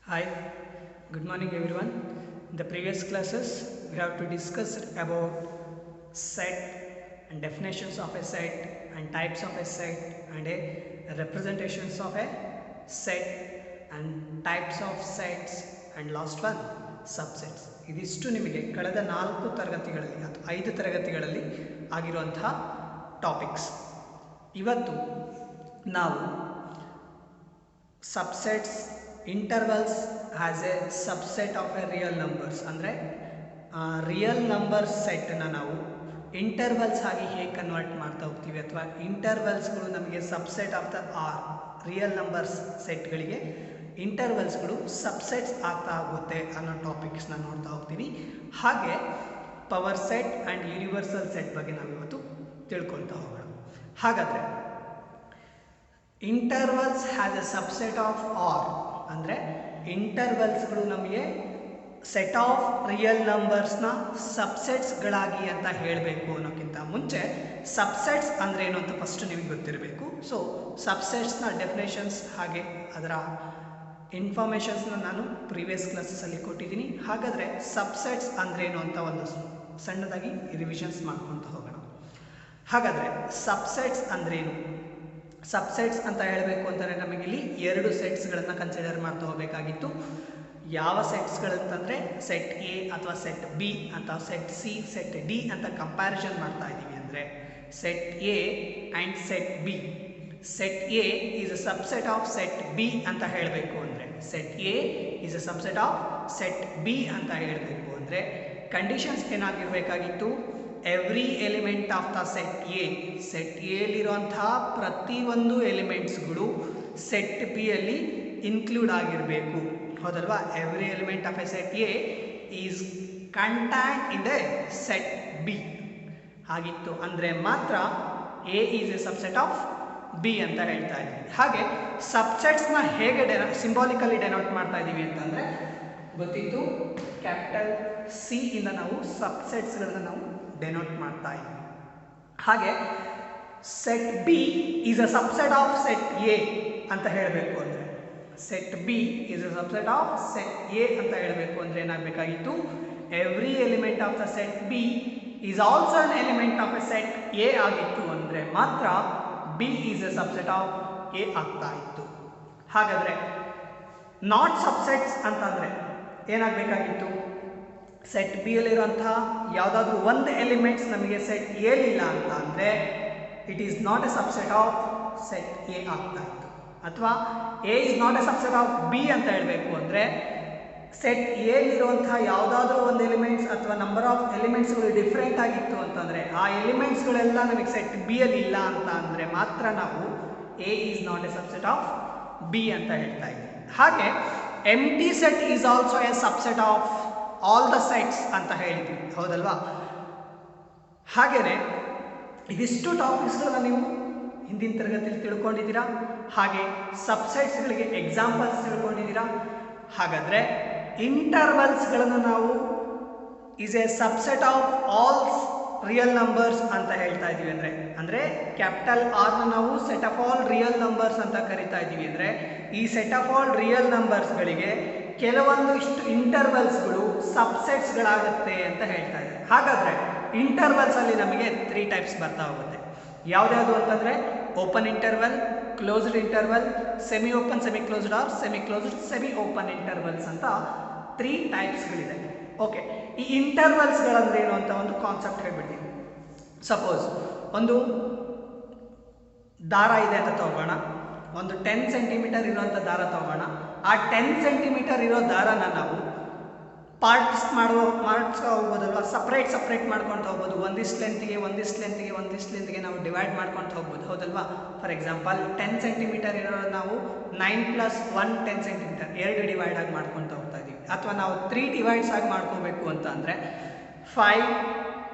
Hi, good morning everyone. In the previous classes, we have to discuss about set and definitions of a set and types of a set and a representations of a set and types of sets and last one subsets. ಇದಿಷ್ಟು ನಿಮಗೆ ಕಳೆದ 4 ತರಗತಿಗಳಲ್ಲಿ ಅಥವಾ 5 ತರಗತಿಗಳಲ್ಲಿ ಆಗಿರುವಂತಹ topics. ಇವತ್ತು ನಾವು subsets intervals as a subset of a real numbers ಅಂದರೆ ರಿಯಲ್ ನಂಬರ್ಸ್ ಸೆಟ್ನ ನಾವು ಇಂಟರ್ವಲ್ಸ್ ಆಗಿ ಹೇಗೆ ಕನ್ವರ್ಟ್ ಮಾಡ್ತಾ ಹೋಗ್ತೀವಿ ಅಥವಾ ಇಂಟರ್ವಲ್ಸ್ಗಳು ನಮಗೆ subset of the real numbers ಸೆಟ್ಗಳಿಗೆ ಇಂಟರ್ವಲ್ಸ್ಗಳು ಸಬ್ಸೆಟ್ಸ್ ಆಗ್ತಾ ಹೋಗುತ್ತೆ ಅನ್ನೋ ಟಾಪಿಕ್ಸ್ನ ನೋಡ್ತಾ ಹೋಗ್ತೀವಿ. ಹಾಗೆ power set and universal set ಬಗ್ಗೆ ನಾವು ಇವತ್ತು ತಿಳ್ಕೊಳ್ತಾ ಹೋಗೋಣ. ಹಾಗಾದರೆ intervals has a subset of R ಅಂದರೆ ಇಂಟರ್ವಲ್ಸ್ಗಳು ನಮಗೆ ಸೆಟ್ ಆಫ್ ರಿಯಲ್ ನಂಬರ್ಸ್ನ ಸಬ್ಸೆಟ್ಸ್ಗಳಾಗಿ ಅಂತ ಹೇಳಬೇಕು ಅನ್ನೋಕ್ಕಿಂತ ಮುಂಚೆ ಸಬ್ಸೆಟ್ಸ್ ಅಂದರೆ ಏನು ಅಂತ ಫಸ್ಟ್ ನಿಮಗೆ ಗೊತ್ತಿರಬೇಕು. ಸೊ ಸಬ್ಸೆಟ್ಸ್ನ ಡೆಫಿನೇಷನ್ಸ್ ಹಾಗೆ ಅದರ ಇನ್ಫಾರ್ಮೇಷನ್ಸ್ನ ನಾನು ಪ್ರೀವಿಯಸ್ ಕ್ಲಾಸಸ್ಸಲ್ಲಿ ಕೊಟ್ಟಿದ್ದೀನಿ. ಹಾಗಾದರೆ ಸಬ್ಸೆಟ್ಸ್ ಅಂದ್ರೇನು ಅಂತ ಒಂದು ಸಣ್ಣದಾಗಿ ರಿವಿಷನ್ಸ್ ಮಾಡ್ಕೊತ ಹೋಗೋಣ. ಹಾಗಾದರೆ ಸಬ್ಸೆಟ್ಸ್ ಅಂದ್ರೇನು? ಸಬ್ಸೆಟ್ಸ್ ಅಂತ ಹೇಳಬೇಕು ಅಂತಂದರೆ ನಮಗಿಲ್ಲಿ 2 ಸೆಟ್ಸ್ಗಳನ್ನು ಕನ್ಸಿಡರ್ ಮಾಡ್ತಾ ಹೋಗಬೇಕಾಗಿತ್ತು. ಯಾವ ಸೆಟ್ಸ್ಗಳಂತಂದರೆ ಸೆಟ್ ಎ ಅಥವಾ ಸೆಟ್ ಬಿ ಅಥವಾ ಸೆಟ್ ಸಿ ಸೆಟ್ ಡಿ ಅಂತ ಕಂಪ್ಯಾರಿಸನ್ ಮಾಡ್ತಾ ಇದ್ದೀವಿ. ಅಂದರೆ set A and set B, set A is a subset of set B ಅಂತ ಹೇಳಬೇಕು ಅಂದರೆ, set A is a subset of set B ಅಂತ ಹೇಳಬೇಕು ಅಂದರೆ ಕಂಡೀಷನ್ಸ್ ಏನಾಗಿರಬೇಕಾಗಿತ್ತು? Every element of the set A, set ಎಲ್ಲಿರುವಂತಹ ಪ್ರತಿಯೊಂದು ಎಲಿಮೆಂಟ್ಸ್ಗಳು ಸೆಟ್ ಬಿ ಅಲ್ಲಿ ಇನ್ಕ್ಲೂಡ್ ಆಗಿರಬೇಕು, ಹೌದಲ್ವಾ? Every element of A set A is contained in the set B ಆಗಿತ್ತು ಅಂದರೆ ಮಾತ್ರ A is a subset of B ಅಂತ ಹೇಳ್ತಾ ಇದ್ದೀವಿ. ಹಾಗೆ ಸಬ್ಸೆಟ್ಸ್ನ ಹೇಗೆ ಸಿಂಬಾಲಿಕಲಿ ಡೆನೋಟ್ ಮಾಡ್ತಾ ಇದ್ದೀವಿ ಅಂತಂದರೆ ಗೊತ್ತಿತ್ತು, ಕ್ಯಾಪಿಟಲ್ ಸಿ ಇಂದ ನಾವು ಸಬ್ಸೆಟ್ಸ್ಗಳನ್ನು ನಾವು ಡೆನೋಟ್ ಮಾಡ್ತಾ ಇದ್ದೀವಿ. ಹಾಗೆ set B is a subset of set A ಅಂತ ಹೇಳಬೇಕು ಅಂದರೆ, set B is a subset of set A ಅಂತ ಹೇಳಬೇಕು ಅಂದರೆ ಏನಾಗಬೇಕಾಗಿತ್ತು? Every element of the set B is also an element of A set A ಆಗಿತ್ತು ಅಂದರೆ ಮಾತ್ರ B is a subset of A ಆಗ್ತಾ ಇತ್ತು. ಹಾಗಾದರೆ ನಾಟ್ ಸಬ್ಸೆಟ್ಸ್ ಅಂತಂದರೆ ಏನಾಗಬೇಕಾಗಿತ್ತು? ಸೆಟ್ ಬಿ ಯಲ್ಲಿರುವಂತಹ ಯಾವುದಾದ್ರೂ ಒಂದು ಎಲಿಮೆಂಟ್ಸ್ ನಮಗೆ ಸೆಟ್ ಎಲಿಲ್ಲ ಅಂತ ಅಂದರೆ it is not a subset of set A ಆಗ್ತಾ ಇತ್ತು. ಅಥವಾ A is not a subset of B ಅಂತ ಹೇಳಬೇಕು ಅಂದರೆ ಸೆಟ್ ಎಲಿರುವಂತಹ ಯಾವುದಾದ್ರೂ ಒಂದು ಎಲಿಮೆಂಟ್ಸ್ ಅಥವಾ ನಂಬರ್ ಆಫ್ ಎಲಿಮೆಂಟ್ಸ್ಗಳು ಡಿಫ್ರೆಂಟ್ ಆಗಿತ್ತು ಅಂತಂದರೆ ಆ ಎಲಿಮೆಂಟ್ಸ್ಗಳೆಲ್ಲ ನಮಗೆ ಸೆಟ್ ಬಿ ಅಲ್ಲಿ ಇಲ್ಲ ಅಂತ ಅಂದರೆ ಮಾತ್ರ ನಾವು A is not a subset of B ಅಂತ ಹೇಳ್ತಾ ಇದ್ದೀವಿ. ಹಾಗೆ empty set is also a subset of all the sets ಅಂತ ಹೇಳಿದ್ವಿ, ಹೌದಲ್ವಾ? ಹಾಗೆಯೇ ಇದಿಷ್ಟು ಟಾಪಿಕ್ಸ್ಗಳನ್ನ ನೀವು ಹಿಂದಿನ ತರಗತಿಯಲ್ಲಿ ತಿಳ್ಕೊಂಡಿದ್ದೀರಾ. ಹಾಗೆ ಸಬ್ಸೆಟ್ಸ್ಗಳಿಗೆ ಎಕ್ಸಾಂಪಲ್ಸ್ ತಿಳ್ಕೊಂಡಿದ್ದೀರಾ. ಹಾಗಾದರೆ ಇಂಟರ್ವಲ್ಸ್ಗಳನ್ನು ನಾವು is a subset of all real numbers ಅಂತ ಹೇಳ್ತಾ ಇದ್ದೀವಿ. ಅಂದರೆ ಕ್ಯಾಪಿಟಲ್ ಆರ್ನ ನಾವು set of all real numbers ಅಂತ ಕರಿತಾ ಇದ್ದೀವಿ. ಅಂದರೆ ಈ ಸೆಟ್ ಆಫ್ ಆಲ್ ರಿಯಲ್ ನಂಬರ್ಸ್ಗಳಿಗೆ ಕೆಲವೊಂದು ಇಷ್ಟು ಇಂಟರ್ವಲ್ಸ್ಗಳು ಸಬ್ಸೆಟ್ಸ್ಗಳಾಗುತ್ತೆ ಅಂತ ಹೇಳ್ತಾ ಇದ್ದಾರೆ. ಹಾಗಾದರೆ ಇಂಟರ್ವಲ್ಸಲ್ಲಿ ನಮಗೆ 3 ಟೈಪ್ಸ್ ಬರ್ತಾ ಹೋಗುತ್ತೆ. ಯಾವುದ್ಯಾವುದು ಅಂತಂದರೆ open interval, closed interval, semi open, semi closed or semi closed, semi open intervals ಅಂತ 3 ಟೈಪ್ಸ್ಗಳಿದೆ. ಓಕೆ, ಈ ಇಂಟರ್ವಲ್ಸ್ಗಳಂದ್ರೆ ಏನು ಅಂತ ಒಂದು ಕಾನ್ಸೆಪ್ಟ್ ಹೇಳ್ಬಿಡ್ತೀನಿ. ಸಪೋಸ್ ಒಂದು ದಾರ ಇದೆ ಅಂತ ತಗೋಣ, ಒಂದು 10 ಸೆಂಟಿಮೀಟರ್ ಇರುವಂಥ ದಾರ ತಗೋಣ. ಆ 10 ಸೆಂಟಿಮೀಟರ್ ಇರೋ ದಾರನ ನಾವು ಪಾರ್ಟ್ಸ್ ಹೋಗ್ಬೋದಲ್ವ, ಸಪ್ರೇಟ್ ಮಾಡ್ಕೊತ ಹೋಗ್ಬೋದು. ಒಂದಿಷ್ಟು ಲೆಂತ್ಗೆ ನಾವು ಡಿವೈಡ್ ಮಾಡ್ಕೊತ ಹೋಗ್ಬೋದು, ಹೌದಲ್ವಾ? ಫಾರ್ ಎಕ್ಸಾಂಪಲ್ 10 ಸೆಂಟಿಮೀಟರ್ ಇರೋ ನಾವು 9+1 10 ಸೆಂಟಿಮೀಟರ್ 2 ಡಿವೈಡ್ ಆಗಿ ಮಾಡ್ಕೊತ ಹೋಗ್ತಾ ಇದ್ದೀವಿ. ಅಥವಾ ನಾವು 3 ಡಿವೈಡ್ಸ್ ಆಗಿ ಮಾಡ್ಕೋಬೇಕು ಅಂತ ಅಂದರೆ 5,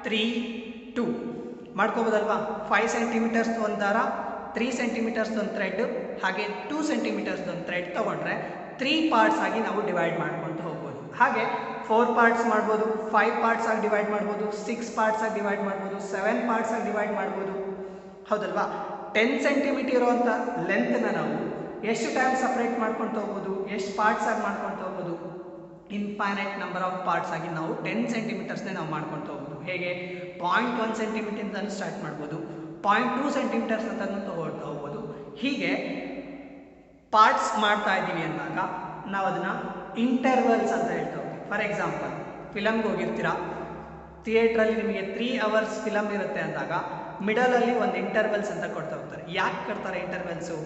3, 2 ಮಾಡ್ಕೋಬೋದಲ್ವಾ? 5 ಸೆಂಟಿಮೀಟರ್ಸ್ ಒಂದು ದಾರ, 3 ಸೆಂಟಿಮೀಟರ್ಸ್ ಒಂದು ಥ್ರೆಡ್, ಹಾಗೆ 2 ಸೆಂಟಿಮೀಟರ್ಸ್ ಒಂದು ಥ್ರೆಡ್ ತೊಗೊಂಡ್ರೆ 3 ಪಾರ್ಟ್ಸ್ ಆಗಿ ನಾವು ಡಿವೈಡ್ ಮಾಡ್ಕೊತ ಹೋಗ್ಬೋದು. ಹಾಗೆ 4 ಪಾರ್ಟ್ಸ್ ಮಾಡ್ಬೋದು, 5 ಪಾರ್ಟ್ಸ್ ಆಗಿ ಡಿವೈಡ್ ಮಾಡ್ಬೋದು, 6 ಪಾರ್ಟ್ಸ್ ಆಗಿ ಡಿವೈಡ್ ಮಾಡ್ಬೋದು, 7 ಪಾರ್ಟ್ಸ್ ಆಗಿ ಡಿವೈಡ್ ಮಾಡ್ಬೋದು, ಹೌದಲ್ವಾ? 10 ಸೆಂಟಿಮೀಟರ್ ಇರುವಂಥ ಲೆಂತ್ನ ನಾವು ಎಷ್ಟು ಟೈಮ್ ಸಪ್ರೇಟ್ ಮಾಡ್ಕೊಳ್ತಾ ಹೋಗ್ಬೋದು, ಎಷ್ಟು ಪಾರ್ಟ್ಸ್ ಆಗಿ ಮಾಡ್ಕೊಳ್ತಾ ಹೋಗ್ಬೋದು, ಇನ್ಫೈನೈಟ್ ನಂಬರ್ ಆಫ್ ಪಾರ್ಟ್ಸ್ ಆಗಿ ನಾವು 10 ಸೆಂಟಿಮೀಟರ್ಸ್ನೇ ನಾವು ಮಾಡ್ಕೊಳ್ತಾ ಹೋಗ್ಬೋದು. ಹೇಗೆ 0.1 ಸೆಂಟಿಮೀಟರ್ ಸ್ಟಾರ್ಟ್ ಮಾಡ್ಬೋದು, 0.2 ಸೆಂಟಿಮೀಟರ್ಸ್ ಅಂತಲೂ ತಗೊಳ್ತಾ ಹೋಗ್ಬೋದು. ಹೀಗೆ ಪಾರ್ಟ್ಸ್ ಮಾಡ್ತಾ ಇದ್ದೀವಿ ಅಂದಾಗ ನಾವು ಅದನ್ನು ಇಂಟರ್ವಲ್ಸ್ ಅಂತ ಹೇಳ್ತಾ ಹೋಗ್ತೀವಿ. ಫಾರ್ ಎಕ್ಸಾಂಪಲ್, ಫಿಲಮ್ಗೆ ಹೋಗಿರ್ತೀರಾ, ಥಿಯೇಟ್ರಲ್ಲಿ ನಿಮಗೆ 3 ಅವರ್ಸ್ ಫಿಲಮ್ ಇರುತ್ತೆ ಅಂದಾಗ ಮಿಡಲಲ್ಲಿ ಒಂದು ಇಂಟರ್ವಲ್ಸ್ ಅಂತ ಕೊಡ್ತಾ ಹೋಗ್ತಾರೆ. ಯಾಕೆ ಕೊಡ್ತಾರೆ ಇಂಟರ್ವಲ್ಸು?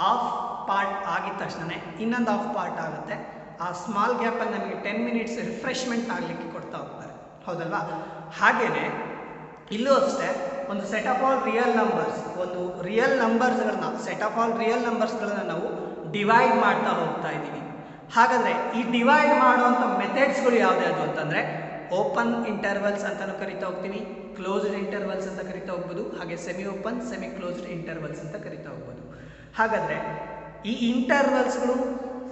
ಆಫ್ ಪಾರ್ಟ್ ಆಗಿದ ತಕ್ಷಣ ಇನ್ನೊಂದು ಆಫ್ ಪಾರ್ಟ್ ಆಗುತ್ತೆ. ಆ ಸ್ಮಾಲ್ ಗ್ಯಾಪಲ್ಲಿ ನಮಗೆ 10 ಮಿನಿಟ್ಸ್ ರಿಫ್ರೆಶ್ಮೆಂಟ್ ಆಗಲಿಕ್ಕೆ ಕೊಡ್ತಾ ಹೋಗ್ತಾರೆ, ಹೌದಲ್ವಾ? ಹಾಗೆಯೇ ಇಲ್ಲೂ ಅಷ್ಟೇ, ಒಂದು set of all real numbers, ಒಂದು ರಿಯಲ್ ನಂಬರ್ಸ್ಗಳನ್ನ, ಸೆಟ್ ಆಫ್ ಆಲ್ ರಿಯಲ್ ನಂಬರ್ಸ್ಗಳನ್ನ ನಾವು ಡಿವೈಡ್ ಮಾಡ್ತಾ ಹೋಗ್ತಾ ಇದ್ದೀವಿ. ಹಾಗಾದರೆ ಈ ಡಿವೈಡ್ ಮಾಡುವಂಥ ಮೆಥಡ್ಸ್ಗಳು ಯಾವುದ್ಯಾವುದು ಅಂತಂದರೆ ಓಪನ್ ಇಂಟರ್ವಲ್ಸ್ ಅಂತಲೂ ಕರಿತಾ ಹೋಗ್ತೀವಿ, ಕ್ಲೋಸ್ಡ್ ಇಂಟರ್ವಲ್ಸ್ ಅಂತ ಕರಿತಾ ಹೋಗ್ಬೋದು, ಹಾಗೆ semi open, semi closed intervals ಅಂತ ಕರಿತಾ ಹೋಗ್ಬೋದು. ಹಾಗಾದರೆ ಈ ಇಂಟರ್ವಲ್ಸ್ಗಳು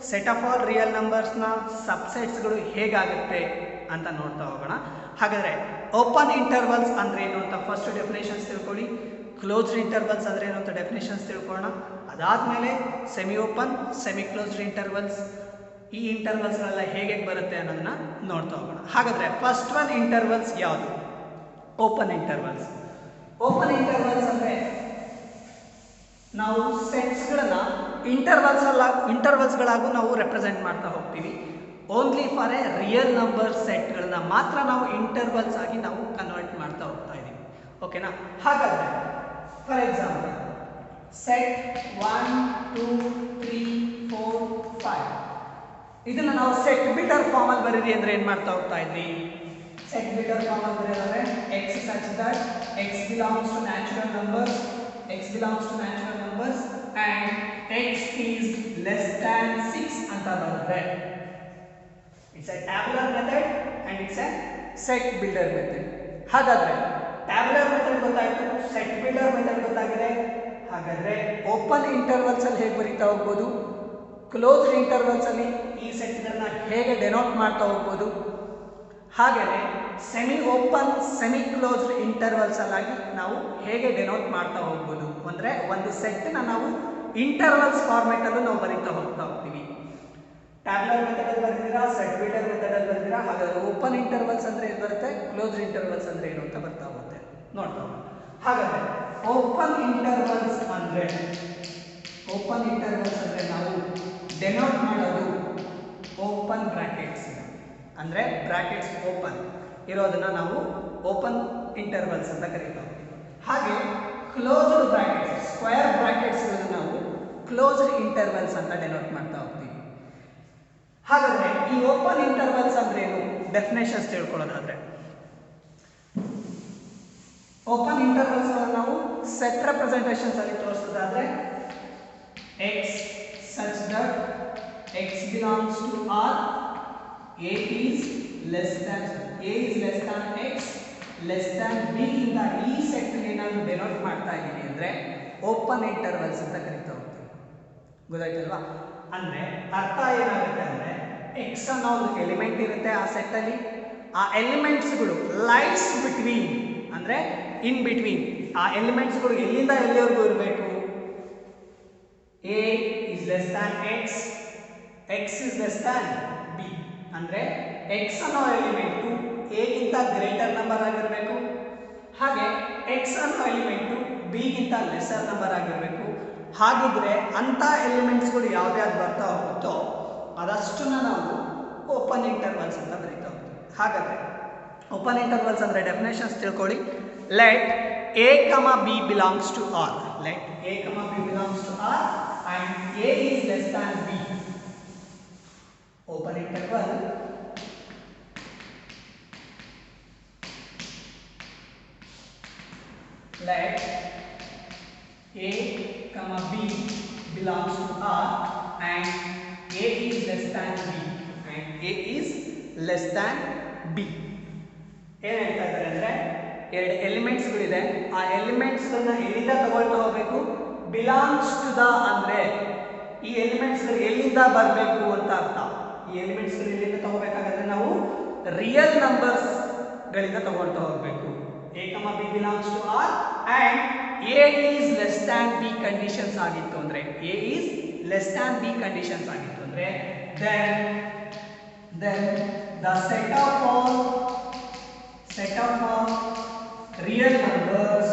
ಸೆಟ್ ಆಫ್ ಆಲ್ ರಿಯಲ್ ನಂಬರ್ಸ್ನ ಸಬ್ಸೆಟ್ಸ್ಗಳು ಹೇಗಾಗುತ್ತೆ ಅಂತ ನೋಡ್ತಾ ಹೋಗೋಣ. ಹಾಗಾದರೆ ಓಪನ್ ಇಂಟರ್ವಲ್ಸ್ ಅಂದರೆ ಏನು ಅಂತ ಫಸ್ಟ್ ಡೆಫಿನೇಷನ್ಸ್ ತಿಳ್ಕೊಳ್ಳಿ, ಕ್ಲೋಸ್ಡ್ ಇಂಟರ್ವಲ್ಸ್ ಅಂದರೆ ಏನು ಅಂತ ಡೆಫಿನೇಷನ್ಸ್ ತಿಳ್ಕೊಳ್ಳೋಣ. ಅದಾದಮೇಲೆ semi open, semi closed intervals, ಈ ಇಂಟರ್ವಲ್ಸ್ಗಳೆಲ್ಲ ಹೇಗೆ ಬರುತ್ತೆ ಅನ್ನೋದನ್ನ ನೋಡ್ತಾ ಹೋಗೋಣ. ಹಾಗಾದರೆ ಫಸ್ಟ್ ಒನ್ ಇಂಟರ್ವಲ್ಸ್ ಯಾವುದು? Open intervals. ಓಪನ್ ಇಂಟರ್ವಲ್ಸ್ ಅಂದರೆ ನಾವು ಸೆಟ್ಸ್ಗಳನ್ನ ಇಂಟರ್ವಲ್ಸ್ಗಳಾಗೂ ನಾವು ರೆಪ್ರೆಸೆಂಟ್ ಮಾಡ್ತಾ ಹೋಗ್ತೀವಿ. Only for a real number ಸೆಟ್ಗಳನ್ನ ಮಾತ್ರ ನಾವು ಇಂಟರ್ವಲ್ಸ್ ಆಗಿ ನಾವು ಕನ್ವರ್ಟ್ ಮಾಡ್ತಾ ಹೋಗ್ತಾ ಇದ್ದೀವಿ. ಓಕೆನಾ? ಹಾಗಾದರೆ ಫಾರ್ ಎಕ್ಸಾಂಪಲ್ ಸೆಟ್ 1 2 3 4 5 ಇದನ್ನು ನಾವು ಸೆಟ್ ಬಿಲ್ಡರ್ ಫಾರ್ಮಲ್ಲಿ ಬರೀರಿ ಅಂದರೆ ಏನು ಮಾಡ್ತಾ ಹೋಗ್ತಾ ಇದ್ವಿ? ಸೆಟ್ ಬಿಲ್ಡರ್ ಫಾರ್ಮಲ್ಲಿ ಬರೆಯೋದಾದ್ರೆ X such that X belongs to natural numbers, X belongs to natural numbers and X is less than 6 ಅಂತ ಬರುತ್ತೆ. It's a tabular method and it's a set builder method. ಹಾಗಾದರೆ ಟ್ಯಾಬ್ಯುಲರ್ ಮೆಥಡ್ ಗೊತ್ತಾಯಿತು, set builder method ಗೊತ್ತಾಗಿದೆ. ಹಾಗಾದರೆ open ಇಂಟರ್ವಲ್ಸಲ್ಲಿ ಹೇಗೆ ಬರೀತಾ ಹೋಗ್ಬೋದು, closed ಇಂಟರ್ವಲ್ಸಲ್ಲಿ ಈ ಸೆಟ್ಗಳನ್ನ ಹೇಗೆ ಡೆನೋಟ್ ಮಾಡ್ತಾ ಹೋಗ್ಬೋದು, ಹಾಗೆಯೇ ಸೆಮಿ ಓಪನ್ ಸೆಮಿ ಕ್ಲೋಸ್ಡ್ ಇಂಟರ್ವಲ್ಸಲ್ಲಾಗಿ ನಾವು ಹೇಗೆ ಡೆನೋಟ್ ಮಾಡ್ತಾ ಹೋಗ್ಬೋದು ಅಂದರೆ ಒಂದು ಸೆಟ್ನ ನಾವು ಇಂಟರ್ವಲ್ಸ್ ಫಾರ್ಮೆಟಲ್ಲೂ ನಾವು ಬರೀತಾ ಹೋಗ್ತೀವಿ. ಟ್ಯಾಬ್ಯುಲರ್ ಮೆಥಡಲ್ಲಿ ಬರೆದಿರಾ, ಸೆಟ್ ಬಿಲ್ಡರ್ ಮೆಥಡಲ್ಲಿ ಬರೆದಿರಾ. ಹಾಗಾದರೆ ಓಪನ್ ಇಂಟರ್ವಲ್ಸ್ ಅಂದರೆ ಏನು ಬರುತ್ತೆ, ಕ್ಲೋಸ್ಡ್ ಇಂಟರ್ವಲ್ಸ್ ಅಂದರೆ ಏನು ಅಂತ ಬರ್ತಾ ಹೋಗುತ್ತೆ, ನೋಡ್ತಾ ಹೋಗೋಣ. ಹಾಗಾದರೆ ಓಪನ್ ಇಂಟರ್ವಲ್ಸ್ ಅಂದರೆ ನಾವು ಡೆನೋಟ್ ಮಾಡೋದು ಓಪನ್ ಬ್ರ್ಯಾಕೆಟ್ಸ್ ಅಂದರೆ ಬ್ರ್ಯಾಕೆಟ್ಸ್ ಓಪನ್ ಇರೋದನ್ನು ನಾವು ಓಪನ್ ಇಂಟರ್ವಲ್ಸ್ ಅಂತ ಕರೀತಾ ಹೋಗ್ತೀವಿ. ಹಾಗೆ ಕ್ಲೋಸ್ಡ್ ಬ್ರ್ಯಾಕೆಟ್ಸ್, ಸ್ಕ್ವೇರ್ ಬ್ರ್ಯಾಕೆಟ್ಸ್ಗಳನ್ನು ನಾವು ಕ್ಲೋಸ್ಡ್ ಇಂಟರ್ವಲ್ಸ್ ಅಂತ ಡೆನೋಟ್ ಮಾಡ್ತಾ ಹೋಗ್ತೀವಿ. ಹಾಗಾದರೆ ಈ ಓಪನ್ ಇಂಟರ್ವಲ್ಸ್ ಅಂದ್ರೆ ಏನು? ಡೆಫಿನೇಷನ್ಸ್ ತಿಳ್ಕೊಳ್ಳೋದಾದ್ರೆ ಓಪನ್ ಇಂಟರ್ವಲ್ಸ್ ನಾವು ಸೆಟ್ ರೆಪ್ರೆಸೆಂಟೇಷನ್ಸ್ ಅಲ್ಲಿ ತೋರಿಸೋದಾದ್ರೆ X such that x belongs to R, A is less than x less than b ಇಂದ ಈ ಸೆಟ್ಗೆ ನಾವು ಡೆನೋಟ್ ಮಾಡ್ತಾ ಇದ್ದೀವಿ ಅಂದರೆ ಓಪನ್ ಇಂಟರ್ವಲ್ಸ್ ಅಂತ ಕರಿತಾ ಹೋಗ್ತೀವಿ. ಗೊತ್ತಾಯ್ತಲ್ವಾ? ಅಂದರೆ ಅರ್ಥ ಏನಾಗುತ್ತೆ ಅಂದರೆ ಎಕ್ಸ್ ಅನ್ನೋ ಒಂದು ಎಲಿಮೆಂಟ್ ಇರುತ್ತೆ ಆ ಸೆಟ್ಟಲ್ಲಿ, ಆ ಎಲಿಮೆಂಟ್ಸ್ಗಳು ಲೈಸ್ ಬಿಟ್ವೀನ್ ಅಂದರೆ ಇನ್ ಬಿಟ್ವೀನ್ ಆ ಎಲಿಮೆಂಟ್ಸ್ಗಳು ಎಲ್ಲಿಂದ ಎಲ್ಲಿವರೆಗೂ ಇರಬೇಕು? A is less than x is less than b ಅಂದರೆ x ಅನ್ನೋ ಎಲಿಮೆಂಟು a ಗಿಂತ ಗ್ರೇಟರ್ ನಂಬರ್ ಆಗಿರಬೇಕು, ಹಾಗೆ x ಅನ್ನೋ ಎಲಿಮೆಂಟು b ಗಿಂತ ಲೆಸರ್ ನಂಬರ್ ಆಗಿರಬೇಕು. ಹಾಗಿದ್ರೆ ಅಂಥ ಎಲಿಮೆಂಟ್ಸ್ಗಳು ಯಾವ್ಯಾವ್ದು ಬರ್ತಾ ಹೋಗುತ್ತೋ ಅದಷ್ಟನ್ನು ನಾವು ಓಪನ್ ಇಂಟರ್ವಲ್ಸ್ ಅಂತ ಬರೀತಾ ಹೋಗ್ತೀವಿ. ಹಾಗಾದರೆ ಓಪನ್ ಇಂಟರ್ವಲ್ಸ್ ಅಂದರೆ ಡೆಫಿನೇಷನ್ಸ್ ತಿಳ್ಕೊಳ್ಳಿ. Let a, b belongs to R. Let a, b belongs to R and a is less than b. Open interval let a, b belongs to R and a is less than b and a is less than b. ಏನು ಹೇಳ್ತಾ ಇದ್ದಾರೆ ಅಂದರೆ ಎರಡು ಎಲಿಮೆಂಟ್ಸ್ಗಳಿದೆ, ಆ ಎಲಿಮೆಂಟ್ಸ್ಗಳನ್ನ ಎಲ್ಲಿಂದ ತಗೊಳ್ತಾ ಹೋಗಬೇಕು? Belongs to the ಅಂದರೆ ಈ ಎಲಿಮೆಂಟ್ಸ್ಗಳು ಎಲ್ಲಿಂದ ಬರಬೇಕು ಅಂತ ಅರ್ಥ. ಈ ಎಲಿಮೆಂಟ್ಸ್ಗಳು ಎಲ್ಲಿಂದ ತಗೋಬೇಕಾದ್ರೆ ನಾವು ರಿಯಲ್ ನಂಬರ್ಸ್ಗಳಿಂದ ತಗೊಳ್ತಾ ಹೋಗಬೇಕು. a, b belongs to R and a is less than b conditions ಆಗಿತ್ತು ಅಂದರೆ a is less than B conditions ಆಗಿತ್ತು ಅಂದ್ರೆ then the set of all real numbers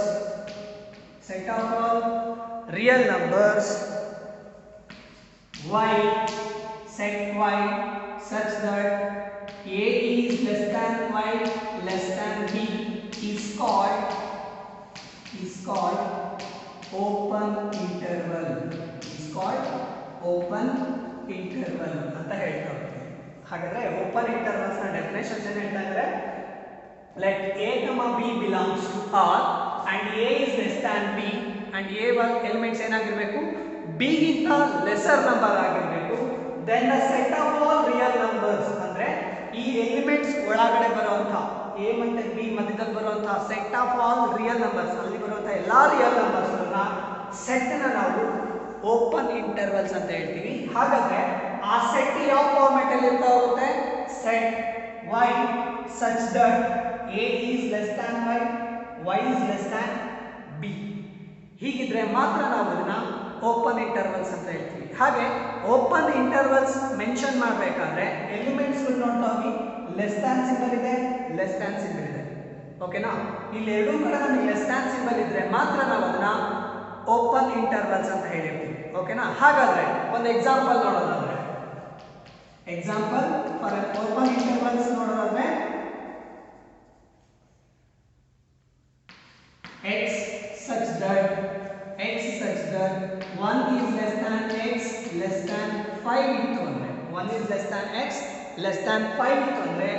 y set y such that a is less than y less than b is called open interval ಅಂತ ಹೇಳ್ತಾ ಹೋಗ್ತೀವಿ. ಹಾಗಾದ್ರೆ open intervals ನ definitions ಏನು ಹೇಳ್ತಾ ಇದ್ದಾರೆ? let a comma b belongs to r and a is less than b and a elements ಏನಾಗಿರಬೇಕು? b ಗಿಂತ ಲೆಸರ್ ನಂಬರ್ ಆಗಿರಬೇಕು. then the set of all real numbers ಅಂದ್ರೆ ಈ ಎಲಿಮೆಂಟ್ಸ್ ಒಳಗಡೆ ಬರುವಂತ a ಮತ್ತೆ b ಮಧ್ಯದಲ್ಲಿ ಬರುವಂತ set of all real numbers, ಅಲ್ಲಿ ಬರುವಂತ ಎಲ್ಲಾ ರಿಯಲ್ ನಂಬರ್ಸ್ ಸೆಟ್ ನ ನಾವು ಓಪನ್ ಇಂಟರ್ವಲ್ಸ್ ಅಂತ ಹೇಳ್ತೀವಿ. ಹಾಗಾದ್ರೆ ಆ ಸೆಟ್ ಯಾವ ಫಾರ್ಮ್ಯಾಟ್ ಅಲ್ಲಿ ಇರ್ತಾ ಹೋಗುತ್ತೆ? Set y such that a is less than y is less than b. ಹೀಗಿದ್ರೆ ಮಾತ್ರ ನಾವು ಅದನ್ನ ಓಪನ್ ಇಂಟರ್ವಲ್ಸ್ ಅಂತ ಹೇಳ್ತೀವಿ. ಹಾಗೆ ಓಪನ್ ಇಂಟರ್ವಲ್ಸ್ ಮೆನ್ಷನ್ ಮಾಡಬೇಕಾದ್ರೆ ಎಲಿಮೆಂಟ್ಸ್ ನೋಡ್ತಾ ಹೋಗಿ ಲೆಸ್ ದ್ಯಾನ್ ಸಿಂಬಲ್ ಇದೆ, ಲೆಸ್ ದ್ಯಾನ್ ಸಿಂಬಲ್ ಇದೆ. ಓಕೆನಾ? ಇಲ್ಲಿ ಎರಡೂ ಕಡೆ ನಮಗೆ ಲೆಸ್ ದ್ಯಾನ್ ಸಿಂಬಲ್ ಇದ್ರೆ ಮಾತ್ರ ನಾವು ಅದನ್ನ ಓಪನ್ ಇಂಟರ್ವಲ್ಸ್ ಅಂತ ಹೇಳಿರ್ತೀವಿ. ಓಕೆನಾ? ಹಾಗಾದ್ರೆ ಒಂದು ಎಕ್ಸಾಂಪಲ್ ನೋಡೋದಾದ್ರೆ ಫಾರ್ ಓಪನ್ ಇಂಟರ್ವಲ್ಸ್ ನೋಡೋದಾದ್ರೆ x such that 1 is less than x less than 5 ಇತ್ತು ಅಂದ್ರೆ 1 is less than x less than 5 ಇತ್ತು ಅಂದ್ರೆ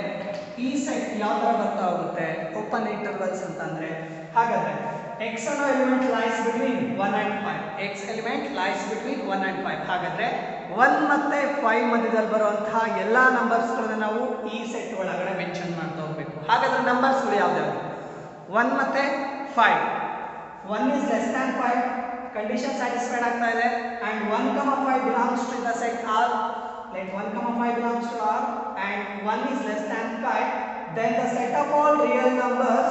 ಈ ಸೆಟ್ ಯಾವ ತರ ಬರ್ತಾ ಹೋಗುತ್ತೆ ಓಪನ್ ಇಂಟರ್ವಲ್ಸ್ ಅಂತ ಅಂದ್ರೆ? ಹಾಗಾದ್ರೆ x ಅನ್ನೋ element lies between 1 and 5. x element lies between 1 and 5. ಹಾಗಾದ್ರೆ 1 ಮತ್ತೆ 5 ಮಧ್ಯದಲ್ಲಿ ಬರುವಂತಹ ಎಲ್ಲಾ ನಂಬರ್ಸ್ ಗಳನ್ನ ನಾವು ಈ ಸೆಟ್ ಒಳಗಡೆ ಮೆನ್ಷನ್ ಮಾಡ್ತಾ ಹೋಗ್ಬೇಕು. ಹಾಗಾದ್ರೆ ನಂಬರ್ಸ್ ಗಳು ಯಾವ್ಯಾವು? 1 ಮತ್ತೆ 5. 1 is less than 5 condition satisfied ಆಗ್ತಾ ಇದೆ and 1, 5 belongs to the set R. Let 1, 5 belongs to R and 1 is less than 5. Then the set of all real numbers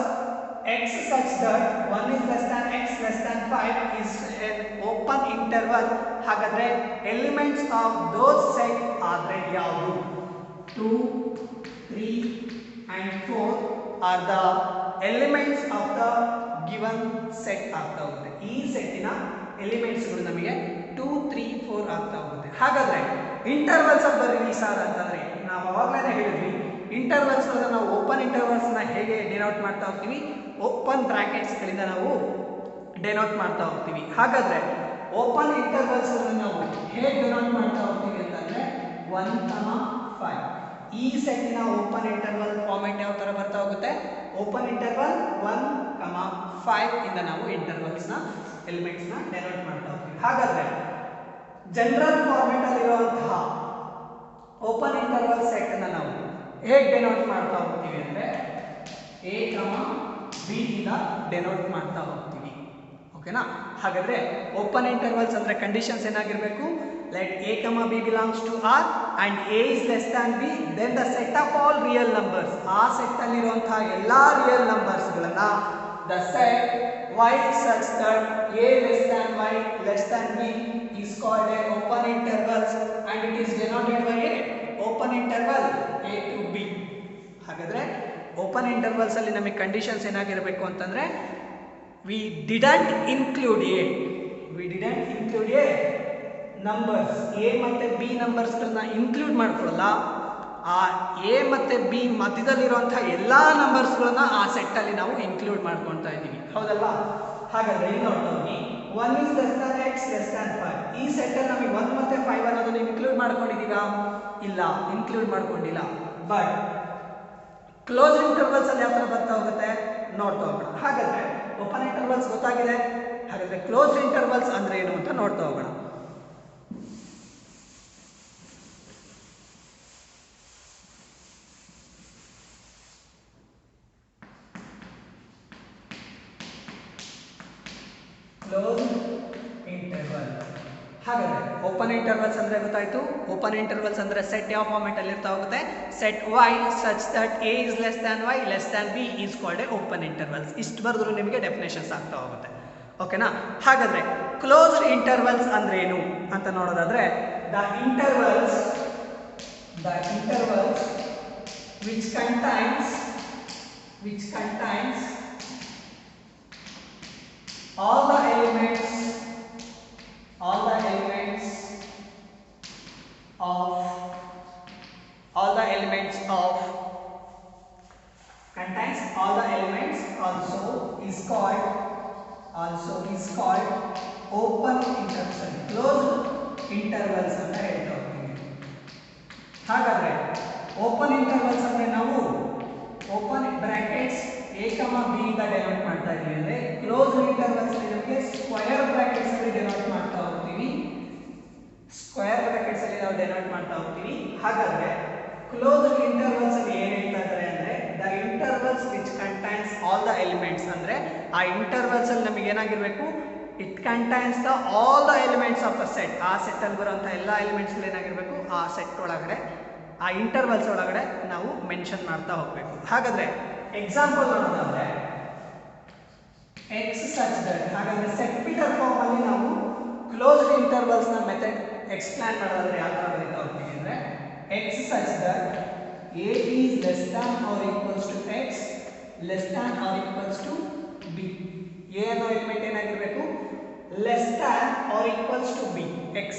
x such that 1 is less than x less than 5 is an open interval. ಹಾಗಾದ್ರೆ elements of those set ಆದ್ರೆ ಯಾವುದು? 2, 3 and 4 are the elements of the given set ಆಗ್ತಾ ಹೋಗುತ್ತೆ. ಈ ಸೆಟ್ಟಿನ elements ಗಳು ನಮಗೆ 2, 3, 4 ಆಗ್ತಾ ಹೋಗುತ್ತೆ. ಹಾಗಾದ್ರೆ intervals of the real sir ಅಂತಂದ್ರೆ ನಾವು ಅವಾಗಲೇ ಹೇಳಿದ್ವಿ, ಇಂಟರ್ವಲ್ಸ್ ನಾವು ಓಪನ್ ಇಂಟರ್ವಲ್ಸ್ ನ ಹೇಗೆ ಡಿನೋಟ್ ಮಾಡ್ತಾ ಹೋಗ್ತೀವಿ? ಓಪನ್ ಬ್ರಾಕೆಟ್ಸ್ ಗಳಿಂದ ನಾವು ಡಿನೋಟ್ ಮಾಡ್ತಾ ಹೋಗ್ತೀವಿ. ಹಾಗಾದ್ರೆ ಓಪನ್ ಇಂಟರ್ವಲ್ಸ್ ನಾವು ಹೇಗೆ ಡಿನೋಟ್ ಮಾಡ್ತಾ ಹೋಗ್ತೀವಿ ಅಂತಂದ್ರೆ 1, 5. ಈ ಸೆಟ್ಟಿನ ಓಪನ್ ಇಂಟರ್ವಲ್ ಫಾರ್ಮ್ಯಾಟ್ ಯಾವ ತರ ಬರ್ತಾ ಹೋಗುತ್ತೆ? ಓಪನ್ ಇಂಟರ್ವಲ್ 1, 5 ಇಂದ ನಾವು ಇಂಟರ್ವಲ್ಸ್ ನ ಎಲಿಮೆಂಟ್ಸ್ ನ ಡಿನೋಟ್ ಮಾಡ್ತಾ ಹೋಗ್ತೀವಿ. ಹಾಗಾದ್ರೆ ಜನರಲ್ ಫಾರ್ಮ್ಯಾಟ್ ಅಲ್ಲಿ ಇರುವಂತಹ ಓಪನ್ ಇಂಟರ್ವಲ್ ಸೆಟ್ ಅನ್ನು ನಾವು ಹೇಗೆ ಡಿನೋಟ್ ಮಾಡ್ತಾ ಹೋಗ್ತೀವಿ ಅಂದ್ರೆ a, b ಇಂದ ಡಿನೋಟ್ ಮಾಡ್ತಾ ಹೋಗ್ತೀವಿ. ಓಕೆನಾ? ಹಾಗಾದ್ರೆ ಓಪನ್ ಇಂಟರ್ವಲ್ಸ್ ಅಂದ್ರೆ ಕಂಡೀಷನ್ಸ್ ಏನಾಗಿರಬೇಕು? let a, b belongs to R and a is less than b, then the set of all real numbers. ಆ ಸೆಟ್ ಅಲ್ಲಿ ಇರುವಂತಹ ಎಲ್ಲಾ ರಿಯಲ್ ನಂಬರ್ಸ್ ಗಳನ್ನ the set y such that a less than y less than b is called an open interval and it is denoted by a open interval a to b. ಹಾಗಾದ್ರೆ open intervals ಅಲ್ಲಿ ನಮಗೆ conditions ಏನಾಗಿರಬೇಕು ಅಂತಂದ್ರೆ we didn't include a numbers a ಮತ್ತೆ b numbers ಗಳನ್ನ include ಮಾಡ್ಕೊಳ್ಳಲ್ಲ. ಆ a ಮತ್ತೆ b ಮಧ್ಯದಲ್ಲಿರುವಂತಹ ಎಲ್ಲಾ ನಂಬರ್ಸ್ ಗಳನ್ನ ಆ ಸೆಟ್ ಅಲ್ಲಿ ನಾವು ಇನ್ಕ್ಲೂಡ್ ಮಾಡ್ಕೊಳ್ತಾ ಇದ್ದೀವಿ. ಹೌದಲ್ವಾ? ಹಾಗಾದ್ರೆ ಇಲ್ಲಿ ನೋಡ್ತೀವಿ 1 is less than x less than 5. ಈ ಸೆಟ್ ಅಲ್ಲಿ ನಮಗೆ 1 ಮತ್ತೆ 5 ಅನ್ನೋದನ್ನ ಇನ್ಕ್ಲೂಡ್ ಮಾಡ್ಕೊಂಡಿದೀವಾ? ಇಲ್ಲ, ಇನ್ಕ್ಲೂಡ್ ಮಾಡ್ಕೊಂಡಿಲ್ಲ. ಬಟ್ ಕ್ಲೋಸ್ ಇಂಟರ್ವಲ್ಸ್ ಅಲ್ಲಿ ಯಾವ ತರ ಬರ್ತಾ ಹೋಗುತ್ತೆ ನೋಡ್ತಾ ಹೋಗೋಣ. ಹಾಗಾದ್ರೆ ಓಪನ್ ಇಂಟರ್ವಲ್ಸ್ ಗೊತ್ತಾಗಿದೆ. ಹಾಗಾದ್ರೆ ಕ್ಲೋಸ್ ಇಂಟರ್ವಲ್ಸ್ ಅಂದ್ರೆ ಏನು ಅಂತ ನೋಡ್ತಾ ಹೋಗೋಣ. Close interval. ಹಾಗಾದ್ರೆ ಓಪನ್ ಇಂಟರ್ವಲ್ಸ್ ಅಂದ್ರೆ ಗೊತ್ತಾಯ್ತು. ಓಪನ್ ಇಂಟರ್ವಲ್ಸ್ ಅಂದ್ರೆ ಸೆಟ್ ಯಾವ ಫಾರ್ಮ್ಯಾಟ್ ಅಲ್ಲಿ ಇರ್ತಾ ಹೋಗುತ್ತೆ? Set y such that a is less than y less than b is called a open intervals. ಇಷ್ಟು ಬರೆದ್ರು ನಿಮಗೆ ಡೆಫಿನೇಷನ್ಸ್ ಆಗ್ತಾ ಹೋಗುತ್ತೆ. ಓಕೆನಾ? ಹಾಗಾದ್ರೆ ಕ್ಲೋಸ್ಡ್ ಇಂಟರ್ವಲ್ಸ್ ಅಂದ್ರೇನು ಅಂತ ನೋಡೋದಾದ್ರೆ the intervals which contains all the elements also is called open intervals. Closed intervals ಅಂತ ಹೇಳ್ತಾ ಹೋಗ್ತೀವಿ. ಹಾಗಾದ್ರೆ ಓಪನ್ ಇಂಟರ್ವಲ್ಸ್ ಅಂದ್ರೆ ನಾವು ಓಪನ್ ಬ್ರಾಕೆಟ್ಸ್ a, b ಇಂದ ಡೆನೋಟ್ ಮಾಡ್ತಾ ಇದೀವಿ. ಅಂದ್ರೆ ಕ್ಲೋಸ್ಡ್ ಇಂಟರ್ವಲ್ಸ್ ನಮಗೆ ಸ್ಕ್ವೇರ್ ಬ್ರಾಕೆಟ್ಸ್ ಅಲ್ಲಿ ಡೆನೋಟ್ ಮಾಡ್ತಾ ಹೋಗ್ತೀವಿ. ಹಾಗಾದ್ರೆ ಕ್ಲೋಸ್ಡ್ ಇಂಟರ್ವಲ್ಸ್ ಅಲ್ಲಿ ಏನ್ ಹೇಳ್ತಾ ಇದ್ದಾರೆ ಅಂದ್ರೆ the intervals which contains all the elements. ಅಂದ್ರೆ ಆ ಇಂಟರ್ವಲ್ಸ್ ಅಲ್ಲಿ ನಮಗೆ ಏನಾಗಿರ್ಬೇಕು, it contains the all the elements of the set. ಆ ಸೆಟ್ ಅಲ್ಲಿ ಬರುವಂತಹ ಎಲ್ಲಾ ಎಲಿಮೆಂಟ್ಸ್ ಏನಾಗಿರ್ಬೇಕು, ಆ ಸೆಟ್ ಒಳಗಡೆ, ಆ ಇಂಟರ್ವಲ್ಸ್ ಒಳಗಡೆ ನಾವು ಮೆನ್ಷನ್ ಮಾಡ್ತಾ ಹೋಗ್ಬೇಕು. ಹಾಗಾದ್ರೆ ಎಕ್ಸಾಂಪಲ್ ನೋಡೋದಾದ್ರೆ x such that, ಹಾಗಾದ್ರೆ ಸೆಟ್ ಬಿಲ್ಡರ್ ಫಾರ್ಮ್ ಅಲ್ಲಿ ನಾವು ಕ್ಲೋಸ್ಡ್ ಇಂಟರ್ವಲ್ಸ್ ನ ಮೆಥಡ್ ಎಕ್ಸ್ಪ್ಲೈನ್ ಮಾಡೋದಾದ್ರೆ ಯಾವ ತರ ಬರೀತಾ ಹೋಗ್ತೀವಿ ಅಂದ್ರೆ x such that a is less than or equals to x less than or equals to b. a ಅನ್ನೋ ಎಲಿಮೆಂಟ್ ಏನಾಗಿರಬೇಕು, less than or equals to b. x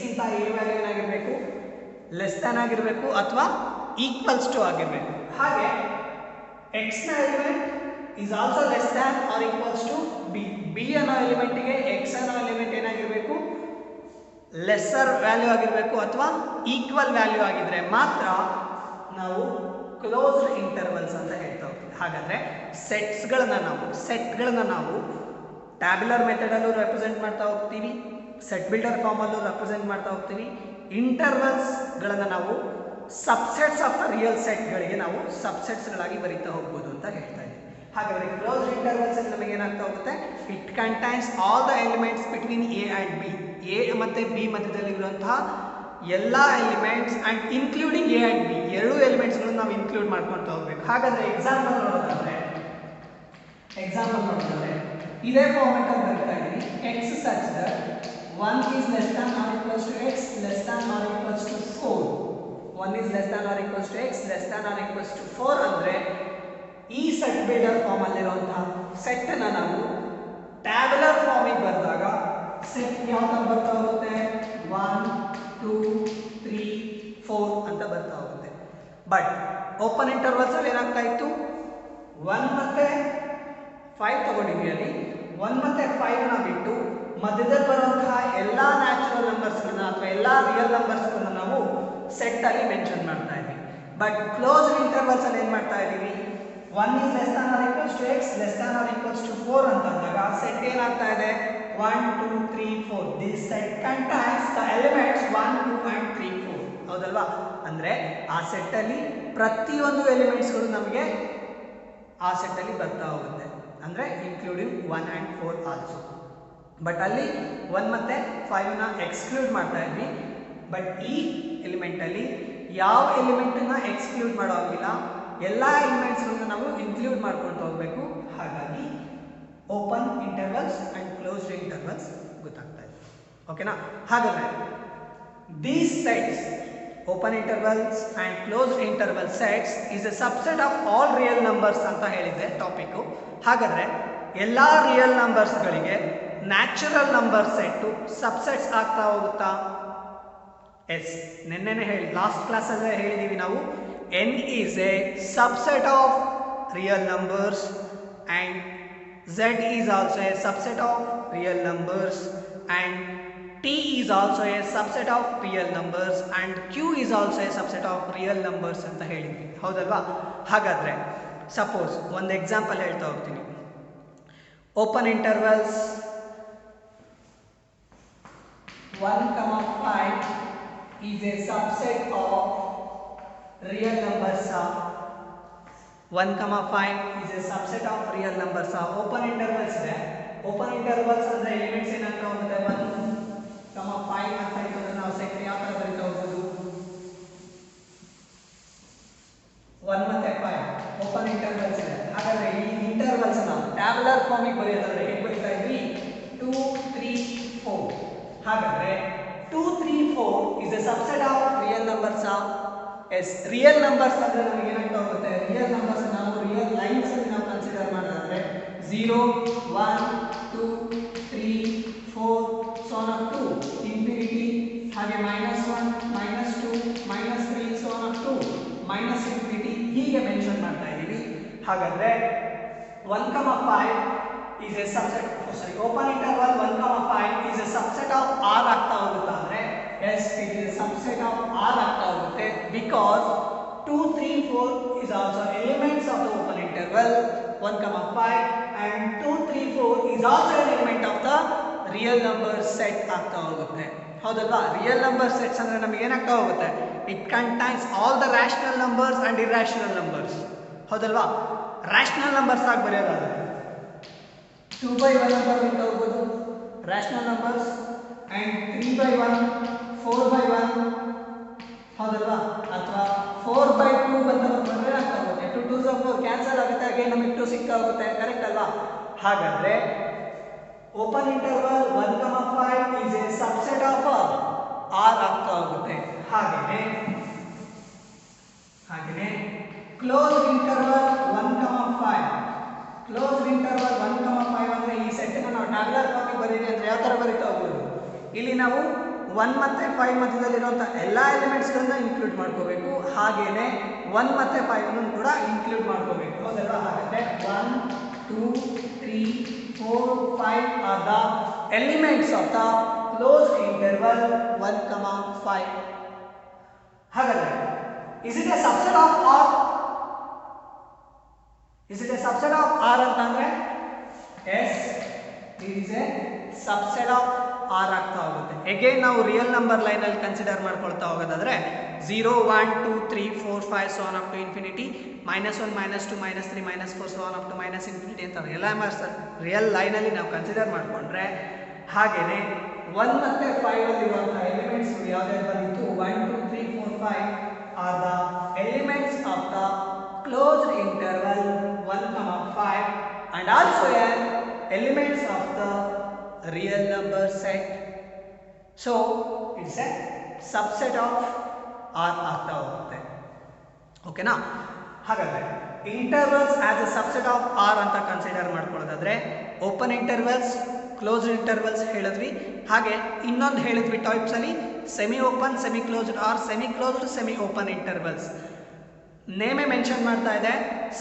ಗಿಂತ a ವ್ಯಾಲ್ಯೂ ಏನಾಗಿರಬೇಕು, ಲೆಸ್ ದ್ಯಾನ್ ಆಗಿರಬೇಕು ಅಥವಾ ಈಕ್ವಲ್ಸ್ ಟು ಆಗಿರಬೇಕು. ಹಾಗೆ x ನ element is also less than or equals to b. b ಅನ್ನೋ ಎಲಿಮೆಂಟ್ಗೆ x ಅನ್ನೋ ಎಲಿಮೆಂಟ್ ಏನಾಗಿರಬೇಕು, ಲೆಸ್ಸರ್ ವ್ಯಾಲ್ಯೂ ಆಗಿರಬೇಕು ಅಥವಾ ಈಕ್ವಲ್ ವ್ಯಾಲ್ಯೂ ಆಗಿದ್ರೆ ಮಾತ್ರ ನಾವು ಕ್ಲೋಸ್ಡ್ ಇಂಟರ್ವಲ್ಸ್ ಅಂತ ಹೇಳ್ತಾ ಹೋಗ್ತೀವಿ. ಹಾಗಾದ್ರೆ ಸೆಟ್ಗಳನ್ನ ನಾವು ಟ್ಯಾಬ್ಯುಲರ್ ಮೆಥಡ್ ಅಲ್ಲೂ ರೆಪ್ರೆಸೆಂಟ್ ಮಾಡ್ತಾ ಹೋಗ್ತೀವಿ, ಸೆಟ್ ಬಿಲ್ಡರ್ ಫಾರ್ಮ್ ಅಲ್ಲೂ ರೆಪ್ರೆಸೆಂಟ್ ಮಾಡ್ತಾ ಹೋಗ್ತೀವಿ. ಇಂಟರ್ವಲ್ಸ್ ಗಳನ್ನ ನಾವು subsets of the real set ಗಳಿಗೆ ನಾವು ಸಬ್ಸೆಟ್ಸ್ ಗಳಾಗಿ ಬರೀತಾ ಹೋಗ್ಬೋದು ಅಂತ ಹೇಳ್ತಾ ಇದ್ದೀವಿ. ಹಾಗಾದ್ರೆ ಕ್ಲೋಸ್ಡ್ ಇಂಟರ್ವಲ್ಸ್ ಅಲ್ಲಿ ನಮಗೆ ಏನಾಗ್ತಾ ಹೋಗುತ್ತೆ, it contains all the elements between A and B. A ಮತ್ತೆ ಬಿ ಮಧ್ಯದಲ್ಲಿ ಇರುವಂತಹ ಎಲ್ಲಾ elements and including A and B, ಎರಡು ಎಲಿಮೆಂಟ್ಸ್ ಗಳನ್ನು ನಾವು ಇನ್ಕ್ಲೂಡ್ ಮಾಡ್ಕೊಳ್ತಾ ಹೋಗ್ಬೇಕು. ಹಾಗಾದ್ರೆ ಎಕ್ಸಾಂಪಲ್ ನೋಡೋದಾದ್ರೆ ಇದೇ ಫಾರ್ಮೆಟ್ ಅಲ್ಲಿ ಬರೀತಾ ಇದ್ದೀವಿ. x such that 1 is less than or equals to x less than or equals to 4. 1 is less than or equals to x less than or equals to 4 ಅಂದ್ರೆ ಈ ಸೆಟ್ ಬಿಲ್ಡರ್ ಫಾರ್ಮ್ ಅಲ್ಲಿರುವಂತಹ set ಅನ್ನ ನಾವು tabular form ಗೆ ಬರೆದಾಗ set ಯಾವ ತರ ಬರ್ತಾ ಹೋಗುತ್ತೆ, 1 2 3 4 ಅಂತ ಬರ್ತಾ ಹೋಗುತ್ತೆ. ಬಟ್ ಓಪನ್ ಇಂಟರ್ವಲ್ಸ್ ಅಲ್ಲಿ ಏನಾಗ್ತಾ ಇತ್ತು, 1 ಮತ್ತೆ 5 ತಗೊಂಡಿದ್ವಿ. ಅಲ್ಲಿ 1 ಮತ್ತೆ 5 ನ ಬಿಟ್ಟು ಮಧ್ಯದಲ್ಲಿ ಬರುವಂತಹ ಎಲ್ಲಾ ನ್ಯಾಚುರಲ್ ನಂಬರ್ಸ್ಗಳನ್ನ ಅಥವಾ ಎಲ್ಲಾ ರಿಯಲ್ ನಂಬರ್ಸ್ಗಳನ್ನ ನಾವು ಸೆಟ್ ಅಲ್ಲಿ ಮೆನ್ಷನ್ ಮಾಡ್ತಾ ಇದ್ವಿ. ಬಟ್ ಕ್ಲೋಸ್ಡ್ ಇಂಟರ್ವಲ್ಸ್ ಅಲ್ಲಿ ಏನ್ ಮಾಡ್ತಾ ಇದೀವಿ, 1 is less than or equals to x less than or equals to 4 ಅಂತ ಅಂದಾಗ ಸೆಟ್ ಏನಾಗ್ತಾ ಇದೆ, 1 2 3 4. This set contains the elements 1 2 and 3 4. ಹೌದಲ್ವಾ? ಅಂದ್ರೆ ಆ ಸೆಟ್ ಅಲ್ಲಿ ಪ್ರತಿಯೊಂದು ಎಲಿಮೆಂಟ್ಸ್ ಗಳು ನಮಗೆ ಆ ಸೆಟ್ ಅಲ್ಲಿ ಬರ್ತಾ ಹೋಗುತ್ತೆ, ಅಂದ್ರೆ ಇನ್ಕ್ಲೂಡಿಂಗ್ 1 and 4 ಆಲ್ಸೋ. ಬಟ್ ಅಲ್ಲಿ 1 ಮತ್ತೆ 5 ನ ಎಕ್ಸ್ಕ್ಲೂಡ್ ಮಾಡ್ತಾ ಇದ್ವಿ. ಬಟ್ ಈ ಎಲಿಮೆಂಟ್ ಅಲ್ಲಿ ಯಾವ ಎಲಿಮೆಂಟ್ ನ ಎಕ್ಸ್ಕ್ಲೂಡ್ ಮಾಡೋಂಗಿಲ್ಲ, ಎಲ್ಲಾ ಎಲಿಮೆಂಟ್ಸ್ ನಾವು ಇನ್ಕ್ಲೂಡ್ ಮಾಡ್ಕೊಂಡು ಹೋಗ್ಬೇಕು. ಹಾಗಾಗಿ open intervals and closed intervals ಗೊತ್ತಾಗ್ತಾ ಇದೆ. ಓಕೆನಾ? ಹಾಗಾದ್ರೆ these sets, open intervals and closed interval sets is a subset of all real numbers ಅಂತ ಹೇಳಿದೆ ಟಾಪಿಕ್. ಹಾಗಾದ್ರೆ ಎಲ್ಲಾ ರಿಯಲ್ ನಂಬರ್ಸ್ ಗಳಿಗೆ ನ್ಯಾಚುರಲ್ ನಂಬರ್ ಸೆಟ್ ಸಬ್ಸೆಟ್ಸ್ ಆಗ್ತಾ ಹೋಗುತ್ತಾ? ಎಸ್, ನೆನ್ನೆನೆ ಲಾಸ್ಟ್ ಕ್ಲಾಸ್ ಅಲ್ಲೇ ಹೇಳಿದೀವಿ ನಾವು, n is a subset of real numbers and z is also a subset of real numbers and t is also a subset of real numbers and q is also a subset of real numbers ಅಂತ ಹೇಳಿದ್ವಿ. ಹೌದಲ್ವಾ? ಹಾಗಾದ್ರೆ suppose ಒಂದು example ಹೇಳ್ತಾ ಹೋಗ್ತೀನಿ. Open intervals 1,5 is a subset of real numbers. 1,5 is a subset of real numbers. Open intervals ಇದೆ. Open intervals ಅಂದ್ರೆ elements ಏನಾಗ್ತಾ ಹೋಗುತ್ತೆ, 1,5 ಅಂತ ಇದ್ರೆ ನಾವು ಸೆಟ್ ಯಾವ ತರ ಬರೀತಾ ಹೋಗ್ಬೋದು, 1 ಮತ್ತೆ 5 ಓಪನ್ ಇಂಟರ್ವಲ್ಸ್ ಇದೆ. ಹಾಗಾದ್ರೆ ಈ ಇಂಟರ್ವಲ್ಸ್ ನಾವು ಟ್ಯಾಬ್ಯುಲರ್ ಫಾರ್ಮ್ ಗೆ ಬರೆಯೋದಾದ್ರೆ ಹೇಗೆ ಬರೀತಾ ಇದ್ವಿ, 2 2, 3, 4 is a subset of real numbers of S. Real numbers ಅಂದ್ರೆ ನಮಗೆ ಏನಾಗ್ತಾ ಹೋಗುತ್ತೆ, ರಿಯಲ್ ನಂಬರ್ಸ್ ನಾವು ರಿಯಲ್ ಲೈನ್ಸ್ ಅಲ್ಲಿ ನಾವು ಕನ್ಸಿಡರ್ ಮಾಡೋದಾದ್ರೆ 0, 1, 2, 3, 4 so on up to infinity, ಹಾಗೆ -1, -2, -3 so on up to -infinity ಹೀಗೆ ಮೆನ್ಷನ್ ಮಾಡ್ತಾ ಇದ್ದೀವಿ. ಹಾಗಾದ್ರೆ 1, 5 is a subset, open interval 1, 5 is a subset of R ಆಗ್ತಾ ಹೋಗುತ್ತಾ ಅಂದ್ರೆ yes, it is a subset of R ಆಗ್ತಾ ಹೋಗುತ್ತೆ because 2, 3, 4 is also elements of the open interval 1, 5 and 2, 3, 4 is also an element of the real number set ಆಗ್ತಾ ಹೋಗುತ್ತೆ. ಹೌದಲ್ವಾ? Real number sets ಅಂದ್ರೆ ನಮಗೆ ಏನಾಗ್ತಾ ಹೋಗುತ್ತೆ, it contains all the rational numbers and irrational numbers. ಹೌದಲ್ವಾ? ರ್ಯಾಷನಲ್ ನಂಬರ್ಸ್ ಆಗಿ ಬರೆಯೋದಾದ್ರೆ 2/1 ಅಂತ ಬರೀತಾ ಹೋಗ್ಬೋದು ರ್ಯಾಷನಲ್ ನಂಬರ್ಸ್ ಅಂಡ್ 3/1, 4/1 ಹೌದಲ್ವಾ, ಅಥವಾ 4/2 ಅಂತ ಬಂದ್ರೆ ಆಗ್ತಾ ಹೋಗುತ್ತೆ. 2 2s of 4 ಕ್ಯಾನ್ಸಲ್ ಆಗುತ್ತೆ, ಅಗೇನ್ ನಮಗೆ 2 ಸಿಗ್ತಾ ಹೋಗುತ್ತೆ. ಕರೆಕ್ಟ್ ಅಲ್ವಾ? ಹಾಗಾದ್ರೆ open interval 1, 5 is a subset of R ಆಗ್ತಾ ಹೋಗುತ್ತೆ. ಹಾಗೇನೆ ಕ್ಲೋಸ್ಡ್ ಇಂಟರ್ವಲ್ 1, 5 ಕ್ಲೋಸ್ಡ್ ಇಂಟರ್ವಲ್ 1, 5 ಅಂದ್ರೆ ಈ ಸೆಟ್ ನಾವು ಟ್ಯಾಬ್ಯುಲರ್ ಫಾರ್ಮ್ ಬರೀರಿ ಅಂದ್ರೆ ಯಾವ ತರ ಬರೀತಾ ಹೋಗ್ಬೋದು, ಇಲ್ಲಿ ನಾವು 1 ಮತ್ತೆ 5 ಮಧ್ಯದಲ್ಲಿರುವಂತಹ ಎಲ್ಲಾ ಎಲಿಮೆಂಟ್ಸ್ ಗಳನ್ನ ಇನ್ಕ್ಲೂಡ್ ಮಾಡ್ಕೋಬೇಕು. ಹಾಗೇನೆ 1 ಮತ್ತೆ 5 ಅನ್ನು ಕೂಡ ಇನ್ಕ್ಲೂಡ್ ಮಾಡ್ಕೋಬೇಕು. ಹೌದಲ್ವಾ? ಹಾಗಾದ್ರೆ 1, 2, 3, 4, 5 are the elements of the closed interval 1, 5. ಹಾಗಾದ್ರೆ is it a subset of R? Is it a subset of R ಅಂತಂದ್ರೆ yes, it is a subset of R ಆಗ್ತಾ ಹೋಗುತ್ತೆ. ಅಗೇನ್ ನಾವು ರಿಯಲ್ ನಂಬರ್ ಲೈನ್ ಅಲ್ಲಿ consider ಮಾಡ್ಕೊಳ್ತಾ ಹೋಗೋದಾದ್ರೆ 0, 1, 2, 3, 4, 5 so on up to infinity, -1, -2, -3, -4 so on up to -infinity ಅಂತ ಎಲ್ಲ numbers real line ಅಲ್ಲಿ ನಾವು ಕನ್ಸಿಡರ್ ಮಾಡ್ಕೊಂಡ್ರೆ, ಹಾಗೇನೆ 1 ಮತ್ತೆ 5 ಅಲ್ಲಿ ಇರುವಂತಹ ಎಲಿಮೆಂಟ್ಸ್ ಯಾವ್ಯಾವ ಬಂದಿತ್ತು 1, 2, 3, 4, 5 are the elements of the closed interval 1, 5 and also elements of the real number set. So it's a subset of R ಆಗ್ತಾ ಹೋಗುತ್ತೆ. ಓಕೆನಾ? ಹಾಗಾದ್ರೆ intervals as a subset of R ಅಂತ ಕನ್ಸಿಡರ್ ಮಾಡ್ಕೊಳ್ಳೋದಾದ್ರೆ ಓಪನ್ ಇಂಟರ್ವಲ್ಸ್, ಕ್ಲೋಸ್ಡ್ ಇಂಟರ್ವಲ್ಸ್ ಹೇಳಿದ್ವಿ. ಹಾಗೆ ಇನ್ನೊಂದು ಹೇಳಿದ್ವಿ ಟೈಪ್ಸ್ ಅಲ್ಲಿ semi open, semi closed or semi closed, semi open intervals. ನೇಮೇ ಮೆನ್ಷನ್ ಮಾಡ್ತಾ ಇದೆ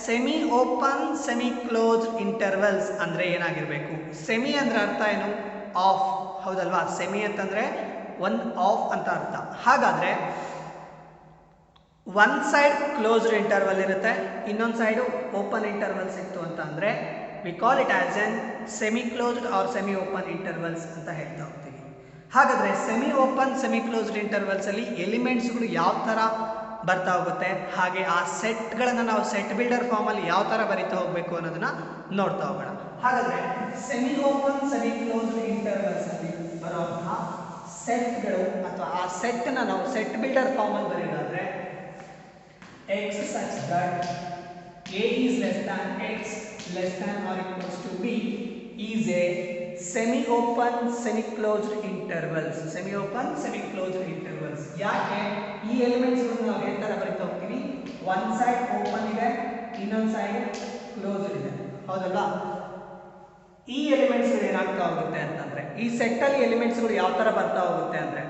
semi open, semi closed intervals ಅಂದ್ರೆ ಏನಾಗಿರ್ಬೇಕು. ಸೆಮಿ ಅಂದ್ರೆ ಅರ್ಥ ಏನು? ಆಫ್. ಹೌದಲ್ವಾ? ಸೆಮಿ ಅಂತಂದ್ರೆ ಒಂದು ಆಫ್ ಅಂತ ಅರ್ಥ. ಹಾಗಾದ್ರೆ ಒನ್ ಸೈಡ್ ಕ್ಲೋಸ್ಡ್ ಇಂಟರ್ವಲ್ ಇರುತ್ತೆ, ಇನ್ನೊಂದು ಸೈಡು ಓಪನ್ ಇಂಟರ್ವಲ್ಸ್ ಇತ್ತು ಅಂತ ಅಂದ್ರೆ we call it as an semi closed or semi open intervals ಅಂತ ಹೇಳ್ತಾ ಹೋಗ್ತೀವಿ. ಹಾಗಾದ್ರೆ semi open, semi closed intervals ಅಲ್ಲಿ ಎಲಿಮೆಂಟ್ಸ್ಗಳು ಯಾವ ತರ ಬರ್ತಾ ಹೋಗುತ್ತೆ, ಹಾಗೆ ಆ ಸೆಟ್ಗಳನ್ನು ನಾವು ಸೆಟ್ ಬಿಲ್ಡರ್ ಫಾರ್ಮ್ ಅಲ್ಲಿ ಯಾವ ತರ ಬರಿತಾ ಹೋಗ್ಬೇಕು ಅನ್ನೋದನ್ನ ನೋಡ್ತಾ ಹೋಗೋಣ. ಹಾಗಾದ್ರೆ semi open, semi closed intervals ಅಲ್ಲಿ ಬರುವಂತಹ ಸೆಟ್ಗಳು ಅಥವಾ ಆ ಸೆಟ್ ನ ನಾವು ಸೆಟ್ ಬಿಲ್ಡರ್ ಫಾರ್ಮ್ ಅಲ್ಲಿ ಬರೆಯೋದಾದ್ರೆ x such that a is less than x less than or equals to b is a semi open semi closed intervals. Semi open semi closed intervals. ಯಾಕೆ ಈ elements ಗಳನ್ನು ನಾವು ಯಾವ ತರ ಬರಿತಾ ಹೋಗ್ತೀವಿ, ಒನ್ ಸೈಡ್ ಓಪನ್ ಇದೆ, ಇನ್ನೊಂದು ಸೈಡ್ ಕ್ಲೋಸ್ಡ್ ಇದೆ. ಹೌದಲ್ವಾ? ಈ ಎಲಿಮೆಂಟ್ಸ್ ಗಳು ಏನಾಗ್ತಾ ಹೋಗುತ್ತೆ ಅಂತಂದ್ರೆ ಈ ಸೆಟ್ ಅಲ್ಲಿ ಎಲಿಮೆಂಟ್ಸ್ ಗಳು ಯಾವ ತರ ಬರ್ತಾ ಹೋಗುತ್ತೆ ಅಂದ್ರೆ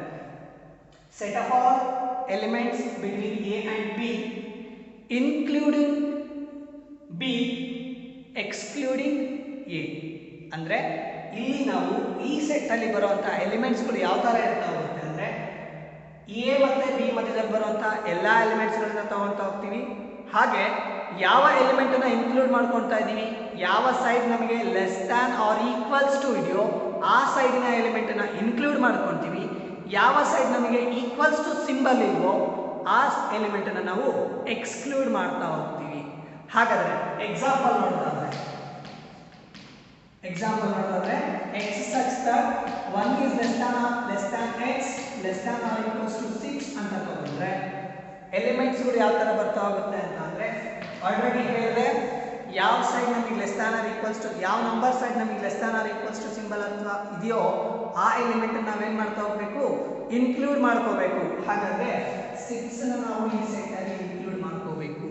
set of all elements between a and b including b excluding a. ಅಂದ್ರೆ ಇಲ್ಲಿ ನಾವು ಈ ಸೆಟ್ ಅಲ್ಲಿ ಬರುವಂತಹ ಎಲಿಮೆಂಟ್ಸ್ ಗಳು ಯಾವ ತರ ಇರ್ತಾ ಹೋಗುತ್ತೆ ಅಂದ್ರೆ a ಮತ್ತೆ b ಮಧ್ಯದಲ್ಲಿ ಬರುವಂತಹ ಎಲ್ಲಾ ಎಲಿಮೆಂಟ್ಸ್ ಗಳನ್ನ ತಗೊಂತಾ ಹೋಗ್ತೀವಿ. ಹಾಗೆ ಯಾವ ಎಲಿಮೆಂಟ್ ಅನ್ನ ಇನ್ಕ್ಲೂಡ್ ಮಾಡ್ಕೊಳ್ತಾ ಇದೀವಿ, ಯಾವ ಸೈಡ್ ನಮಗೆ less than or equals to ಇದೆಯೋ ಆ ಸೈಡಿನ ಎಲಿಮೆಂಟ್ ಅನ್ನ ಇನ್ಕ್ಲೂಡ್ ಮಾಡ್ಕೊಳ್ತೀವಿ. ಯಾವ ಸೈಡ್ ನಮಗೆ ಈಕ್ವಲ್ಸ್ ಟು ಸಿಂಬಲ್ ಇಲ್ವೋ ಆ ಎಲಿಮೆಂಟ್ ಅನ್ನು ನಾವು ಎಕ್ಸ್ಕ್ಲೂಡ್ ಮಾಡ್ತಾ ಹೋಗ್ತೀವಿ. ಹಾಗಾದ್ರೆ ಎಕ್ಸಾಂಪಲ್ ನೋಡೋದಾದ್ರೆ x such that 1 is less than x less than or equals to 6 ಅಂತ ತಗೊಂಡ್ರೆ ಎಲಿಮೆಂಟ್ಸ್ ಗಳು ಯಾವ ತರ ಬರ್ತಾ ಹೋಗುತ್ತೆ ಅಂತ ಅಂದ್ರೆ ಆಲ್ರೆಡಿ ಹೇಳಿದೆ ಯಾವ ಸೈಡ್ ನಮಗೆ less than or equals to ಯಾವ ನಂಬರ್ ಸೈಡ್ ನಮಗೆ less than or equals to symbol ಅಥವಾ ಇದೆಯೋ ಆ ಎಲಿಮೆಂಟ್ ನಾವೇನ್ ಮಾಡ್ತಾ ಹೋಗ್ಬೇಕು ಇನ್ಕ್ಲೂಡ್ ಮಾಡ್ಕೋಬೇಕು. ಹಾಗಾದ್ರೆ 6 ನಾವು ಈ ಸೆಟ್ ಅಲ್ಲಿ ಇನ್ಕ್ಲೂಡ್ ಮಾಡ್ಕೋಬೇಕು.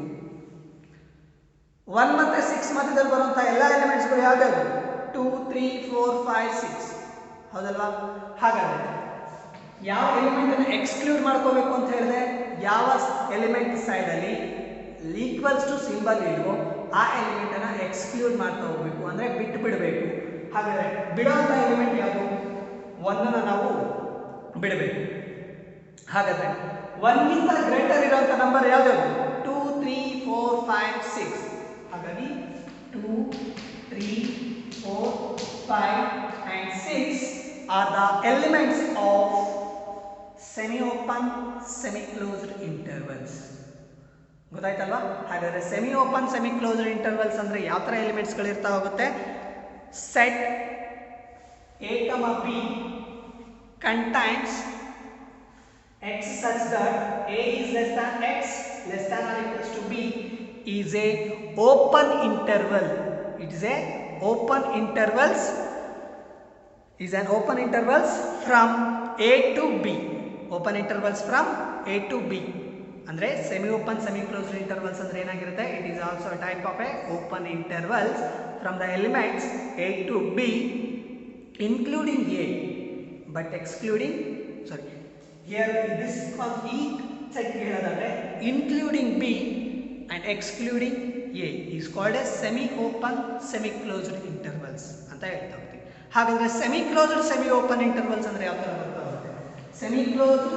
1 ಮತ್ತೆ 6 ಮಧ್ಯದಲ್ಲಿ ಬರುವಂತಹ ಎಲ್ಲ ಎಲಿಮೆಂಟ್ಸ್ಗಳು ಯಾವ್ಯಾವು? 2 3 4 5 6 ಹೌದಲ್ವಾ? ಹಾಗಾದ್ರೆ ಯಾವ ಎಲಿಮೆಂಟ್ ಅನ್ನು ಎಕ್ಸ್ಕ್ಲೂಡ್ ಮಾಡ್ಕೋಬೇಕು ಅಂತ ಹೇಳಿದ್ರೆ, ಯಾವ ಎಲಿಮೆಂಟ್ ಸೈಡ್ ಅಲ್ಲಿ ಈಕ್ವಲ್ಸ್ ಟು ಸಿಂಬಲ್ ಇಲ್ವೋ ಆ ಎಲಿಮೆಂಟ್ ಅನ್ನ ಎಕ್ಸ್ಕ್ಲೂಡ್ ಮಾಡ್ತಾ ಹೋಗ್ಬೇಕು, ಅಂದ್ರೆ ಬಿಟ್ಟು ಬಿಡಬೇಕು. ಹಾಗಾದ್ರೆ ಬಿಡುವಂತ ಎಲಿಮೆಂಟ್ ಯಾವುದು? 1 ನಾವು ಬಿಡಬೇಕು. ಹಾಗಾದ್ರೆ 1 ಗಿಂತ ಗ್ರೇಟರ್ ಇರುವಂತ ನಂಬರ್ ಯಾವ್ದು? 2 3 4 5 6. ಹಾಗಾಗಿ 2 3 4 5 and 6 are the elements of semi-open semi-closed intervals. ಗೊತ್ತಾಯ್ತಲ್ವಾ? ಹಾಗಾದ್ರೆ semi open semi closed intervals ಅಂದ್ರೆ ಯಾವ ತರ ಎಲಿಮೆಂಟ್ಸ್ ಗಳು ಇರ್ತಾ ಹೋಗುತ್ತೆ? Set A, B contains x such that A is less than x less than or equals to B is a open interval. It is a open intervals is an open intervals from A to B. Open intervals from A to B. ಅಂದ್ರೆ semi open semi closed intervals ಅಂದ್ರೆ ಏನಾಗಿರುತ್ತೆ? It is also type of A open intervals from the elements A to B including A but excluding, sorry, here this one ಈ set ಹೇಳೋದಾದ್ರೆ including B and excluding A is called as semi open semi closed intervals ಅಂತ ಹೇಳ್ತಾ ಹೋಗ್ತೀವಿ. ಹಾಗಾದ್ರೆ semi closed semi open intervals ಅಂದ್ರೆ ಯಾವ ತರ ಬರ್ತಾ ಹೋಗುತ್ತೆ? Semi closed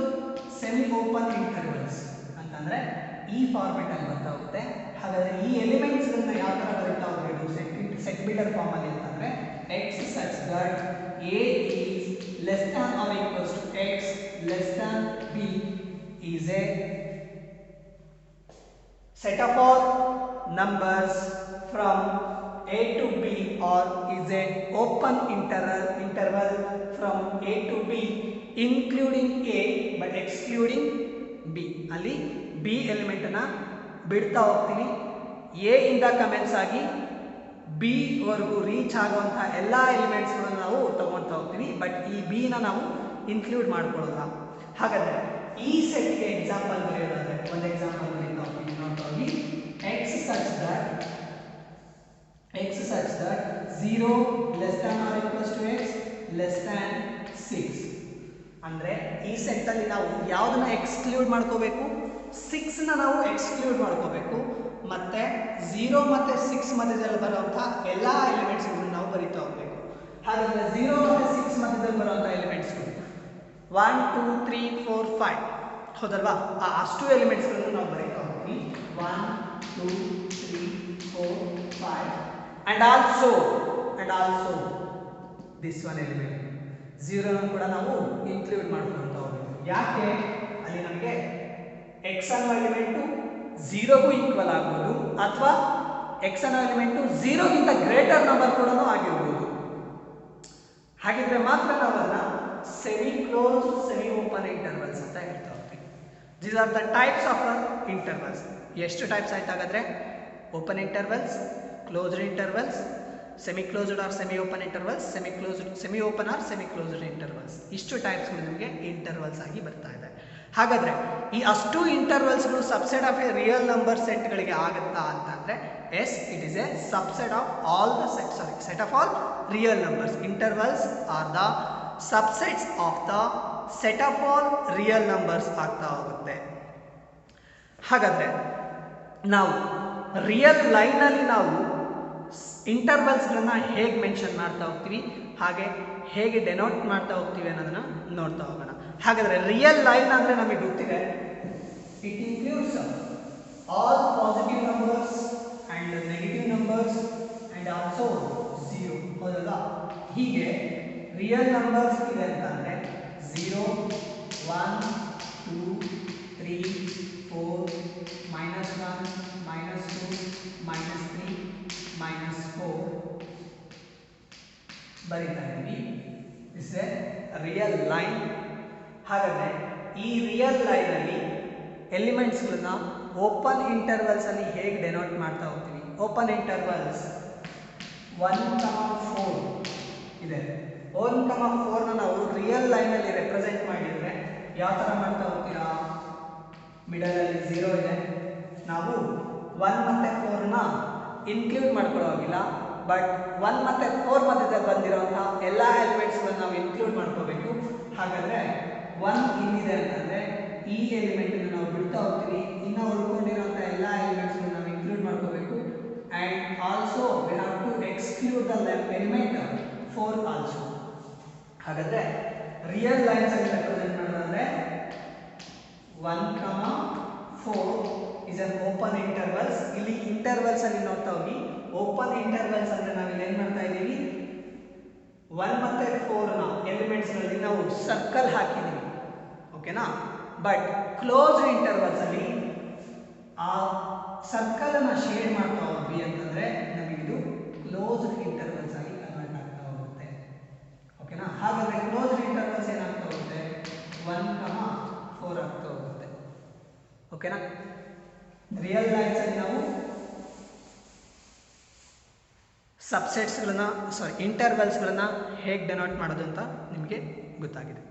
semi open intervals ಅಂತಂದ್ರೆ ಈ ಫಾರ್ಮೆಟ್ ಅಲ್ಲಿ ಬರ್ತಾ ಹೋಗುತ್ತೆ. ಹಾಗಾದ್ರೆ ಈ ಎಲಿಮೆಂಟ್ಸ್ ಗಳನ್ನ ಯಾವ ತರ ಬರೀತಾ ಹೋಗ್ಬೇಕು ಸೆಟ್ ಬಿಲ್ಡರ್ ಫಾರ್ಮ್ ಅಲ್ಲಿ ಅಂತಂದ್ರೆ x such that A is less than or equals to x less than B is a set of all numbers from A to B or is a open interval from A to B including A but excluding B. ಅಲ್ಲಿ B element ಅನ್ನ ಬಿಡ್ತಾ ಹೋಗ್ತೀವಿ. A ಇಂದ comments ಆಗಿ B ವರೆಗೂ reach ಆಗುವಂತಹ ಎಲ್ಲ elements ಗಳನ್ನು ನಾವು ತಗೊಳ್ತಾ ಹೋಗ್ತೀವಿ. ಬಟ್ ಈ B ನ ನಾವು ಇನ್ಕ್ಲೂಡ್ ಮಾಡ್ಕೊಳ್ಳೋಲ್ಲ. ಹಾಗಾದ್ರೆ ಈ ಸೆಟ್ ಗೆ ಎಕ್ಸಾಂಪಲ್ ಬರೆಯೋದಾದ್ರೆ ಒಂದು ಎಕ್ಸಾಂಪಲ್ ಬರೀತಾ ಹೋಗ್ತೀವಿ. ನೋಡ್ತಾ ಹೋಗಿ x such that 0 less than or equals to x less than 6. ಅಂದ್ರೆ ಈ ಸೆಟ್ ಅಲ್ಲಿ ನಾವು ಯಾವುದನ್ನ ಎಕ್ಸ್ಕ್ಲೂಡ್ ಮಾಡ್ಕೋಬೇಕು? 6 ನ ನಾವು ಎಕ್ಸ್ಕ್ಲೂಡ್ ಮಾಡ್ಕೋಬೇಕು. ಮತ್ತೆ 0 ಮತ್ತೆ 6 ಮಧ್ಯದಲ್ಲಿ ಬರುವಂತಹ ಎಲ್ಲಾ ಎಲಿಮೆಂಟ್ಸ್ ನಾವು ಬರೀತಾ ಹೋಗ್ಬೇಕು. ಹಾಗಾದ್ರೆ 0 ಮತ್ತೆ 6 ಮಧ್ಯದಲ್ಲಿ ಬರುವಂತಹ ಎಲಿಮೆಂಟ್ಸ್ 1 2 3 4 5 ಹೌದಲ್ವಾ? ಅಷ್ಟು ಎಲಿಮೆಂಟ್ಸ್ ಗಳನ್ನು ನಾವು ಬರೀತಾ ಹೋಗ್ತೀವಿ. 1 2 3 4 5 and also this one element 0 ನ ಕೂಡ ನಾವು ಇನ್ಕ್ಲೂಡ್ ಮಾಡ್ಕೊಂತ ಹೋಗ್ಬೇಕು. ಯಾಕೆ? ಅಲ್ಲಿ ನಮಗೆ x ಅನ್ನೋ ಎಲಿಮೆಂಟು 0ಗೂ ಈಕ್ವಲ್ ಆಗ್ಬೋದು ಅಥವಾ x ಅನ್ನೋ ಎಲಿಮೆಂಟು 0 ಗಿಂತ ಗ್ರೇಟರ್ ನಂಬರ್ ಕೂಡ ಆಗಿರ್ಬೋದು. ಹಾಗಿದ್ರೆ ಮಾತ್ರ ನಾವು ಅದನ್ನ semi close semi open intervals ಅಂತ ಹೇಳ್ತಾ ಹೋಗ್ತೀವಿ. These are the types of intervals. ಎಷ್ಟು ಟೈಪ್ಸ್ ಆಯ್ತು ಹಾಗಾದ್ರೆ? Open intervals, closed intervals, semi closed or semi open intervals, semi open or semi closed intervals. ಇಷ್ಟು ಟೈಪ್ಸ್ಗಳು ನಿಮಗೆ ಇಂಟರ್ವಲ್ಸ್ ಆಗಿ ಬರ್ತಾ ಇದೆ. ಹಾಗಾದ್ರೆ ಈ ಅಷ್ಟು ಇಂಟರ್ವಲ್ಸ್ಗಳು subset of a real number ಸೆಟ್ಗಳಿಗೆ ಆಗುತ್ತಾ ಅಂತಂದ್ರೆ yes, it is a subset of all the set of all real numbers. Intervals are the subsets of the set of all real numbers ಆಗ್ತಾ ಹೋಗುತ್ತೆ. ಹಾಗಾದ್ರೆ ನಾವು ರಿಯಲ್ ಲೈನ್ ಅಲ್ಲಿ ನಾವು ಇಂಟರ್ವಲ್ಸ್ಗಳನ್ನ ಹೇಗೆ ಮೆನ್ಷನ್ ಮಾಡ್ತಾ ಹೋಗ್ತೀವಿ, ಹಾಗೆ ಹೇಗೆ ಡೆನೋಟ್ ಮಾಡ್ತಾ ಹೋಗ್ತೀವಿ ಅನ್ನೋದನ್ನ ನೋಡ್ತಾ ಹೋಗೋಣ. ಹಾಗಾದ್ರೆ ರಿಯಲ್ ಲೈನ್ ಅಂದ್ರೆ ನಮಗೆ ಗೊತ್ತಿದೆ, it includes all positive numbers and negative numbers and also 0 ಹೌದಲ್ಲ? ಹೀಗೆ ರಿಯಲ್ ನಂಬರ್ಸ್ ಇದೆ ಅಂತಂದ್ರೆ 0 1 2 3 4 -1 -2 -3 -4 ಬರೀತಾ ಇದ್ದೀವಿ. This is A real line. ಹಾಗಾದ್ರೆ ಈ ರಿಯಲ್ ಲೈನ್ ಅಲ್ಲಿ ಎಲಿಮೆಂಟ್ಸ್ಗಳನ್ನ ಓಪನ್ ಇಂಟರ್ವಲ್ಸ್ ಅಲ್ಲಿ ಹೇಗೆ ಡೆನೋಟ್ ಮಾಡ್ತಾ ಹೋಗ್ತೀವಿ? ಓಪನ್ ಇಂಟರ್ವಲ್ಸ್ 1,4 ಇದೆ. 1,4 ನ ನಾವು ರಿಯಲ್ ಲೈನ್ ಅಲ್ಲಿ ರೆಪ್ರೆಸೆಂಟ್ ಮಾಡಿದ್ರೆ ಯಾವ ಥರ ಮಾಡ್ತಾ ಹೋಗ್ತೀರಾ? ಮಿಡಲಲ್ಲಿ 0 ಇದೆ, ನಾವು 1 ಮತ್ತು 4ನ ಇನ್ಕ್ಲೂಡ್ ಮಾಡ್ಕೊಳ್ಳೋಗಿಲ್ಲ, ಬಟ್ 1 ಮತ್ತು 4 ಮಧ್ಯದಲ್ಲಿ ಬಂದಿರೋಂಥ ಎಲ್ಲ ಎಲಿಮೆಂಟ್ಸ್ಗಳನ್ನು ನಾವು ಇನ್ಕ್ಲೂಡ್ ಮಾಡ್ಕೋಬೇಕು. ಹಾಗಾದರೆ 1 ಇಲ್ಲಿದೆ ಅಂತಂದರೆ ಈ ಎಲಿಮೆಂಟನ್ನು ನಾವು ಬಿಡ್ತಾ ಹೋಗ್ತೀವಿ, ಇನ್ನು ಉಳ್ಕೊಂಡಿರೋಂಥ ಎಲ್ಲ ಎಲಿಮೆಂಟ್ಸ್ಗಳನ್ನು ನಾವು ಇನ್ಕ್ಲೂಡ್ ಮಾಡ್ಕೋಬೇಕು. And also we have to exclude the element 4 also. ಹಾಗಾದರೆ ರಿಯಲ್ ಲೈನ್ಸ್ ಆಗಿ ರೆಪ್ರೆಸೆಂಟ್ ಮಾಡೋದಂದ್ರೆ 1, 4 ಇಸ್ ಅನ್ ಓಪನ್ ಇಂಟರ್ವಲ್ಸ್. ಇಲ್ಲಿ ಇಂಟರ್ವಲ್ಸ್ ಅಲ್ಲಿ ನೋಡ್ತಾ ಹೋಗಿ, ಓಪನ್ ಇಂಟರ್ವಲ್ಸ್ ಅಂದ್ರೆ ನಾವು ಇಲ್ಲಿ ಏನು ಮಾಡ್ತಾ ಇದ್ದೀವಿ, 1 ಮತ್ತು 4ನ ಎಲಿಮೆಂಟ್ಸ್ಗಳಲ್ಲಿ ನಾವು ಸರ್ಕಲ್ ಹಾಕಿದ್ದೀವಿ, ಓಕೆನಾ. ಬಟ್ ಕ್ಲೋಸ್ಡ್ ಇಂಟರ್ವಲ್ಸ್ ಅಲ್ಲಿ ಆ ಸರ್ಕಲ್ ಅನ್ನ ಶೇಡ್ ಮಾಡ್ತಾ ಹೋದ್ವಿ ಅಂತಂದ್ರೆ ನಮಗಿದು ಕ್ಲೋಸ್ಡ್ ಇಂಟರ್ವಲ್ಸ್ ಆಗಿ ಕನ್ವರ್ಟ್ ಆಗ್ತಾ ಹೋಗುತ್ತೆ, ಓಕೆನಾ. ಹಾಗಾದ್ರೆ ಕ್ಲೋಸ್ಡ್ ಇಂಟರ್ವಲ್ಸ್ ಏನಾಗ್ತಾ ಹೋಗುತ್ತೆ, 1, 4 ಆಗ್ತಾ ಹೋಗುತ್ತೆ, ಓಕೆನಾ. ರಿಯಲ್ ಲೈನ್ಸ್ ಅಲ್ಲಿ ನಾವು ಸಬ್ಸೆಟ್ಸ್ಗಳನ್ನ ಇಂಟರ್ವಲ್ಸ್ಗಳನ್ನ ಹೇಗೆ ಡೆನೋಟ್ ಮಾಡೋದು ಅಂತ ನಿಮಗೆ ಗೊತ್ತಾಗಿದೆ.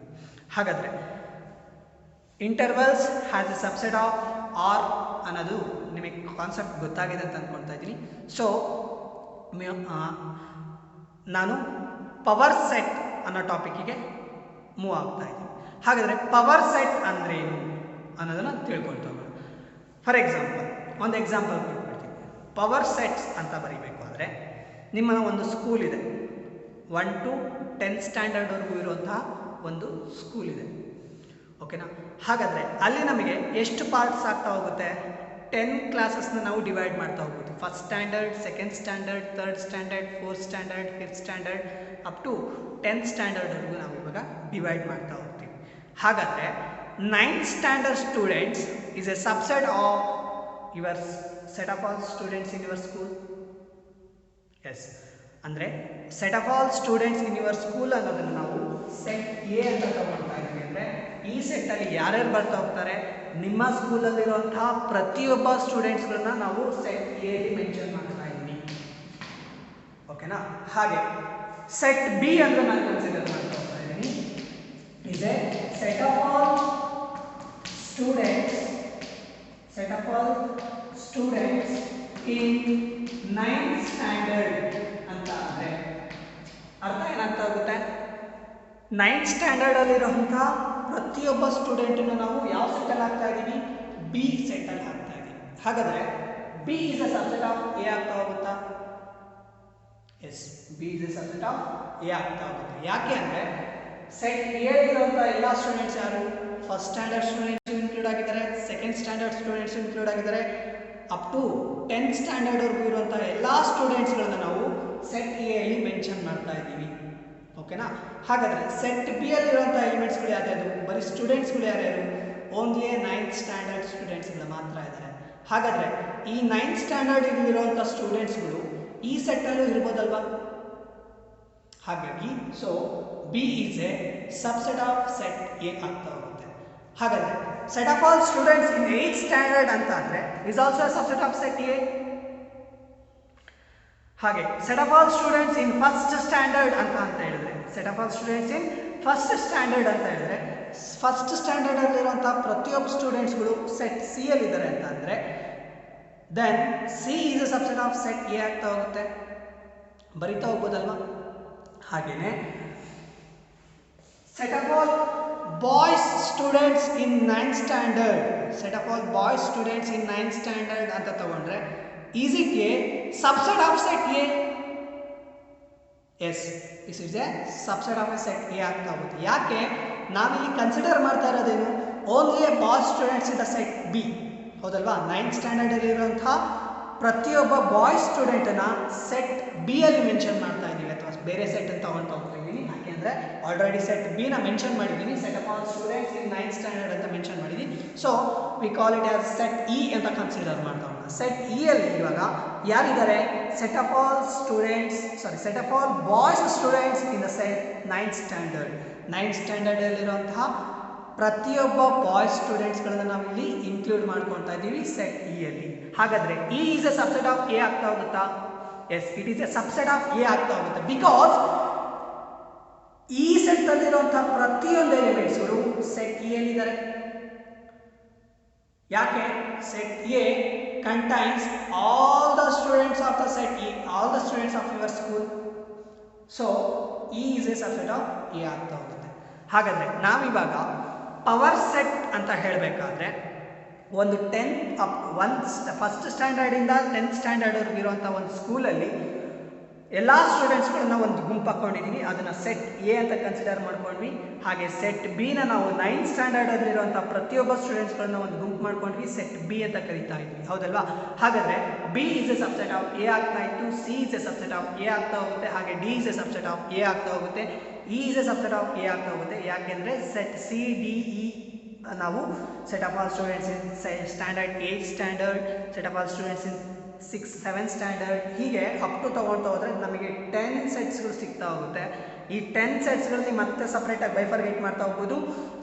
ಹಾಗಾದರೆ intervals has a subset of R ಅನ್ನೋದು ನಿಮಗೆ ಕಾನ್ಸೆಪ್ಟ್ ಗೊತ್ತಾಗಿದೆ ಅಂತ ಅಂದ್ಕೊಳ್ತಾ ಇದ್ದೀನಿ. ಸೊ ನಾನು ಪವರ್ ಸೆಟ್ ಅನ್ನೋ ಟಾಪಿಕ್ಕಿಗೆ ಮೂವ್ ಆಗ್ತಾ ಇದ್ದೀನಿ. ಹಾಗಾದರೆ ಪವರ್ ಸೆಟ್ ಅಂದ್ರೇನು ಅನ್ನೋದನ್ನು ತಿಳ್ಕೊಳ್ತಾ ಹೋಗೋಣ. ಫಾರ್ ಎಕ್ಸಾಂಪಲ್ ಒಂದು ಎಕ್ಸಾಂಪಲ್ ಕೊಟ್ಬಿಡ್ತೀನಿ. ಪವರ್ ಸೆಟ್ಸ್ ಅಂತ ಬರೀಬೇಕು ಅಂದರೆ ನಿಮ್ಮ ಒಂದು ಸ್ಕೂಲ್ ಇದೆ, 1 to 10 ಸ್ಟ್ಯಾಂಡರ್ಡ್ವರೆಗೂ ಇರುವಂತಹ ಒಂದು ಸ್ಕೂಲ್ ಇದೆ, ಓಕೆನಾ. ಹಾಗಾದರೆ ಅಲ್ಲಿ ನಮಗೆ ಎಷ್ಟು ಪಾರ್ಟ್ಸ್ ಆಗ್ತಾ ಹೋಗುತ್ತೆ, 10 ಕ್ಲಾಸಸ್ನ ನಾವು ಡಿವೈಡ್ ಮಾಡ್ತಾ ಹೋಗ್ಬೋದು. First standard, second standard, third standard, fourth standard, fifth standard up to 10th ಸ್ಟ್ಯಾಂಡರ್ಡ್ವರೆಗೂ ನಾವು ಇವಾಗ ಡಿವೈಡ್ ಮಾಡ್ತಾ ಹೋಗ್ತೀವಿ. ಹಾಗಾದರೆ 9th standard students is a subset of your set of all students in your school. Yes, ಅಂದರೆ set of all students in your school ಅನ್ನೋದನ್ನು ನಾವು set A ಅಂತ ತಗೊಳ್ತಾ ಇದ್ದೀವಿ. ಅಂದರೆ ಈ ಸೆಟ್ಟಲ್ಲಿ ಯಾರ್ಯಾರು ಬರ್ತಾ ಹೋಗ್ತಾರೆ, ನಿಮ್ಮ ಸ್ಕೂಲಲ್ಲಿರುವಂತಹ ಪ್ರತಿಯೊಬ್ಬ ಸ್ಟೂಡೆಂಟ್ಸ್ಗಳನ್ನ ನಾವು ಸೆಟ್ ಎಲ್ಲಿ ಮೆನ್ಷನ್ ಮಾಡ್ತಾ ಇದ್ದೀವಿ, ಓಕೆನಾ. ಹಾಗೆ ಸೆಟ್ ಬಿ ಅಂತ ನಾನು ಕನ್ಸಿಡರ್ ಮಾಡ್ತಾ ಹೋಗ್ತಾ ಇದ್ದೀನಿ. Is A set of all students in 9th standard ಅಂತ ಅಂದರೆ ಅರ್ಥ ಏನಾಗ್ತಾ ಹೋಗುತ್ತೆ, 9th ಸ್ಟ್ಯಾಂಡರ್ಡಲ್ಲಿರುವಂಥ ಪ್ರತಿಯೊಬ್ಬ ಸ್ಟೂಡೆಂಟನ್ನು ನಾವು ಯಾವ ಸೆಟ್ಟಲ್ಲಿ ಹಾಕ್ತಾ ಇದ್ದೀವಿ, ಬಿ ಸೆಟ್ಟಲ್ಲಿ ಹಾಕ್ತಾ ಇದ್ದೀವಿ. ಹಾಗಾದರೆ B is a subset of A ಆಗ್ತಾ ಹೋಗುತ್ತಾ? Yes, B is a subset of A ಆಗ್ತಾ ಹೋಗುತ್ತೆ. ಯಾಕೆ ಅಂದರೆ ಸೆಟ್ ಎ ಇರುವಂಥ ಎಲ್ಲ ಸ್ಟೂಡೆಂಟ್ಸ್ ಯಾರು, ಫಸ್ಟ್ ಸ್ಟ್ಯಾಂಡರ್ಡ್ ಸ್ಟೂಡೆಂಟ್ಸ್ ಇನ್ಕ್ಲೂಡ್ ಆಗಿದ್ದಾರೆ, ಸೆಕೆಂಡ್ ಸ್ಟ್ಯಾಂಡರ್ಡ್ ಸ್ಟೂಡೆಂಟ್ಸ್ ಇನ್ಕ್ಲೂಡ್ ಆಗಿದ್ದಾರೆ, ಅಪ್ ಟು 10th ಸ್ಟ್ಯಾಂಡರ್ಡ್ವರೆಗೂ ಇರುವಂಥ ಎಲ್ಲ ಸ್ಟೂಡೆಂಟ್ಸ್ಗಳನ್ನ ನಾವು ಸೆಟ್ ಎ ಅಲ್ಲಿ ಮೆನ್ಷನ್ ಮಾಡ್ತಾ ಇದ್ದೀವಿ, ಓಕೆನಾ. ಹಾಗಾದರೆ ಸೆಟ್ ಬಿ ಅಲ್ಲಿರುವಂಥ ಎಲಿಮೆಂಟ್ಸ್ಗಳು ಯಾರ್ಯಾರು, ಬರೀ ಸ್ಟೂಡೆಂಟ್ಸ್ಗಳು ಯಾರ್ಯಾರು, ಓನ್ಲಿ 9th ಸ್ಟ್ಯಾಂಡರ್ಡ್ ಸ್ಟೂಡೆಂಟ್ಸ್ಗಳು ಮಾತ್ರ ಇದ್ದಾರೆ. ಹಾಗಾದರೆ ಈ 9th ಸ್ಟ್ಯಾಂಡರ್ಡ್ ಇರುವಂಥ ಸ್ಟೂಡೆಂಟ್ಸ್ಗಳು ಈ ಸೆಟ್ಟಲ್ಲೂ ಇರ್ಬೋದಲ್ವಾ? ಹಾಗಾಗಿ so B is a subset of set A ಆಗ್ತಾ ಹೋಗುತ್ತೆ. ಹಾಗಾದರೆ set of all students in 8th standard ಅಂತ ಅಂದರೆ is also a subset of set A. ಹಾಗೆ set of all students in first standard ಅಂತ ಹೇಳಿದ್ರೆ, set of all students in first standard ಅಂತ ಹೇಳಿದ್ರೆ, ಫಸ್ಟ್ ಸ್ಟ್ಯಾಂಡರ್ಡಲ್ಲಿರುವಂಥ ಪ್ರತಿಯೊಬ್ಬ ಸ್ಟೂಡೆಂಟ್ಸ್ಗಳು ಸೆಟ್ ಸಿ ಅಲ್ಲಿದ್ದಾರೆ ಅಂತ ಅಂದರೆ then C is a subset of set A ಆಗ್ತಾ ಹೋಗುತ್ತೆ. ಬರಿತಾ ಹೋಗ್ಬೋದಲ್ವಾ? ಹಾಗೆಯೇ set of all boys students in 9th standard, set of all boys students in 9th standard ಅಂತ ತಗೊಂಡ್ರೆ is it a subset of set A? Yes, this is a subset of A set A ಆಗ್ತಾ ಹೋಗುತ್ತೆ. ಯಾಕೆ ನಾವಿಲ್ಲಿ consider ಮಾಡ್ತಾ ಇರೋದೇನು, only a boys students in the set B, ಹೌದಲ್ವಾ? 9th ಸ್ಟ್ಯಾಂಡರ್ಡಲ್ಲಿರುವಂಥ ಪ್ರತಿಯೊಬ್ಬ ಬಾಯ್ಸ್ ಸ್ಟೂಡೆಂಟನ್ನು ಸೆಟ್ ಬಿ ಅಲ್ಲಿ ಮೆನ್ಷನ್ ಮಾಡ್ತಾ ಇದ್ದೀವಿ, ಅಥವಾ ಬೇರೆ ಸೆಟ್ ಅಂತ ತಗೊಳ್ತಾ ಹೋಗ್ತಾ ಇದ್ದೀನಿ. ಯಾಕೆಂದರೆ ಆಲ್ರೆಡಿ ಸೆಟ್ ಬಿ ನ ಮೆನ್ಷನ್ ಮಾಡಿದ್ದೀನಿ, set of all students in 9th standard ಅಂತ ಮೆನ್ಷನ್ ಮಾಡಿದ್ದೀನಿ. So we call it as set E ಅಂತ ಕನ್ಸಿಡರ್ ಮಾಡ್ತಾ ಹೋಗೋಣ. ಸೆಟ್ ಇ ಅಲ್ಲಿ ಇವಾಗ ಯಾರಿದ್ದಾರೆ, set of all boys students in the set 9th standard. 9th ಸ್ಟ್ಯಾಂಡರ್ಡಲ್ಲಿರುವಂತಹ ಪ್ರತಿಯೊಬ್ಬ ಬಾಯ್ಸ್ ಸ್ಟೂಡೆಂಟ್ಸ್ಗಳನ್ನ ನಾವಿಲ್ಲಿ ಇನ್ಕ್ಲೂಡ್ ಮಾಡ್ಕೊಳ್ತಾ ಇದ್ದೀವಿ ಸೆಟ್ ಇ ಅಲ್ಲಿ. ಹಾಗಾದರೆ E is a subset of A ಆಗ್ತಾ ಹೋಗುತ್ತಾ? Yes, it is a subset of A ಆಗ್ತಾ ಹೋಗುತ್ತೆ. ಬಿಕಾಸ್ ಈ ಸೆಟ್ ಅಲ್ಲಿರುವಂತಹ ಪ್ರತಿಯೊಂದು ಎಲಿಮೆಂಟ್ಸ್ಗಳು ಸೆಟ್ ಇ ಅಲ್ಲಿದ್ದಾರೆ. ಯಾಕೆ set A contains all the students of the set A, all the students of your school. So E is a subset of A ಆಗ್ತಾ ಹೋಗುತ್ತೆ. ಹಾಗಾದರೆ ನಾವಿವಾಗ ಪವರ್ ಸೆಟ್ ಅಂತ ಹೇಳಬೇಕಾದ್ರೆ ಒಂದು 1st ಸ್ಟ್ಯಾಂಡರ್ಡಿಂದ 10th ಸ್ಟ್ಯಾಂಡರ್ಡ್ವರೆಗೂ ಇರುವಂಥ ಒಂದು ಸ್ಕೂಲಲ್ಲಿ ಎಲ್ಲ ಸ್ಟೂಡೆಂಟ್ಸ್ಗಳನ್ನ ಒಂದು ಗುಂಪು ಹಾಕ್ಕೊಂಡಿದ್ದೀವಿ, ಅದನ್ನು ಸೆಟ್ ಎ ಅಂತ ಕನ್ಸಿಡರ್ ಮಾಡ್ಕೊಂಡ್ವಿ. ಹಾಗೆ ಸೆಟ್ ಬಿನ ನಾವು 9th ಸ್ಟ್ಯಾಂಡರ್ಡಲ್ಲಿರುವಂಥ ಪ್ರತಿಯೊಬ್ಬ ಸ್ಟೂಡೆಂಟ್ಸ್ಗಳನ್ನ ಒಂದು ಗುಂಪು ಮಾಡ್ಕೊಂಡ್ವಿ, ಸೆಟ್ ಬಿ ಅಂತ ಕರಿತಾ ಇದ್ವಿ, ಹೌದಲ್ವಾ? ಹಾಗಾದರೆ B is a subset of A ಆಗ್ತಾ ಇತ್ತು, C is a subset of A ಆಗ್ತಾ ಹೋಗುತ್ತೆ, ಹಾಗೆ D is a subset of A ಆಗ್ತಾ ಹೋಗುತ್ತೆ, E is a subset of A ಆಗ್ತಾ ಹೋಗುತ್ತೆ. ಯಾಕೆಂದರೆ ಸೆಟ್ ಸಿ ಡಿ ಇ ನಾವು set of all students in standard 8th standard, set of all students in 6th 7th standard, ಹೀಗೆ up to ತೊಗೊಳ್ತಾ ಹೋದರೆ ನಮಗೆ 10 ಸೆಟ್ಸ್ಗಳು ಸಿಗ್ತಾ ಹೋಗುತ್ತೆ. ಈ 10 ಸೆಟ್ಸ್ಗಳಲ್ಲಿ ಮತ್ತೆ ಸಪ್ರೇಟಾಗಿ ಬೈಫರ್ಗೇಟ್ ಮಾಡ್ತಾ ಹೋಗ್ಬೋದು.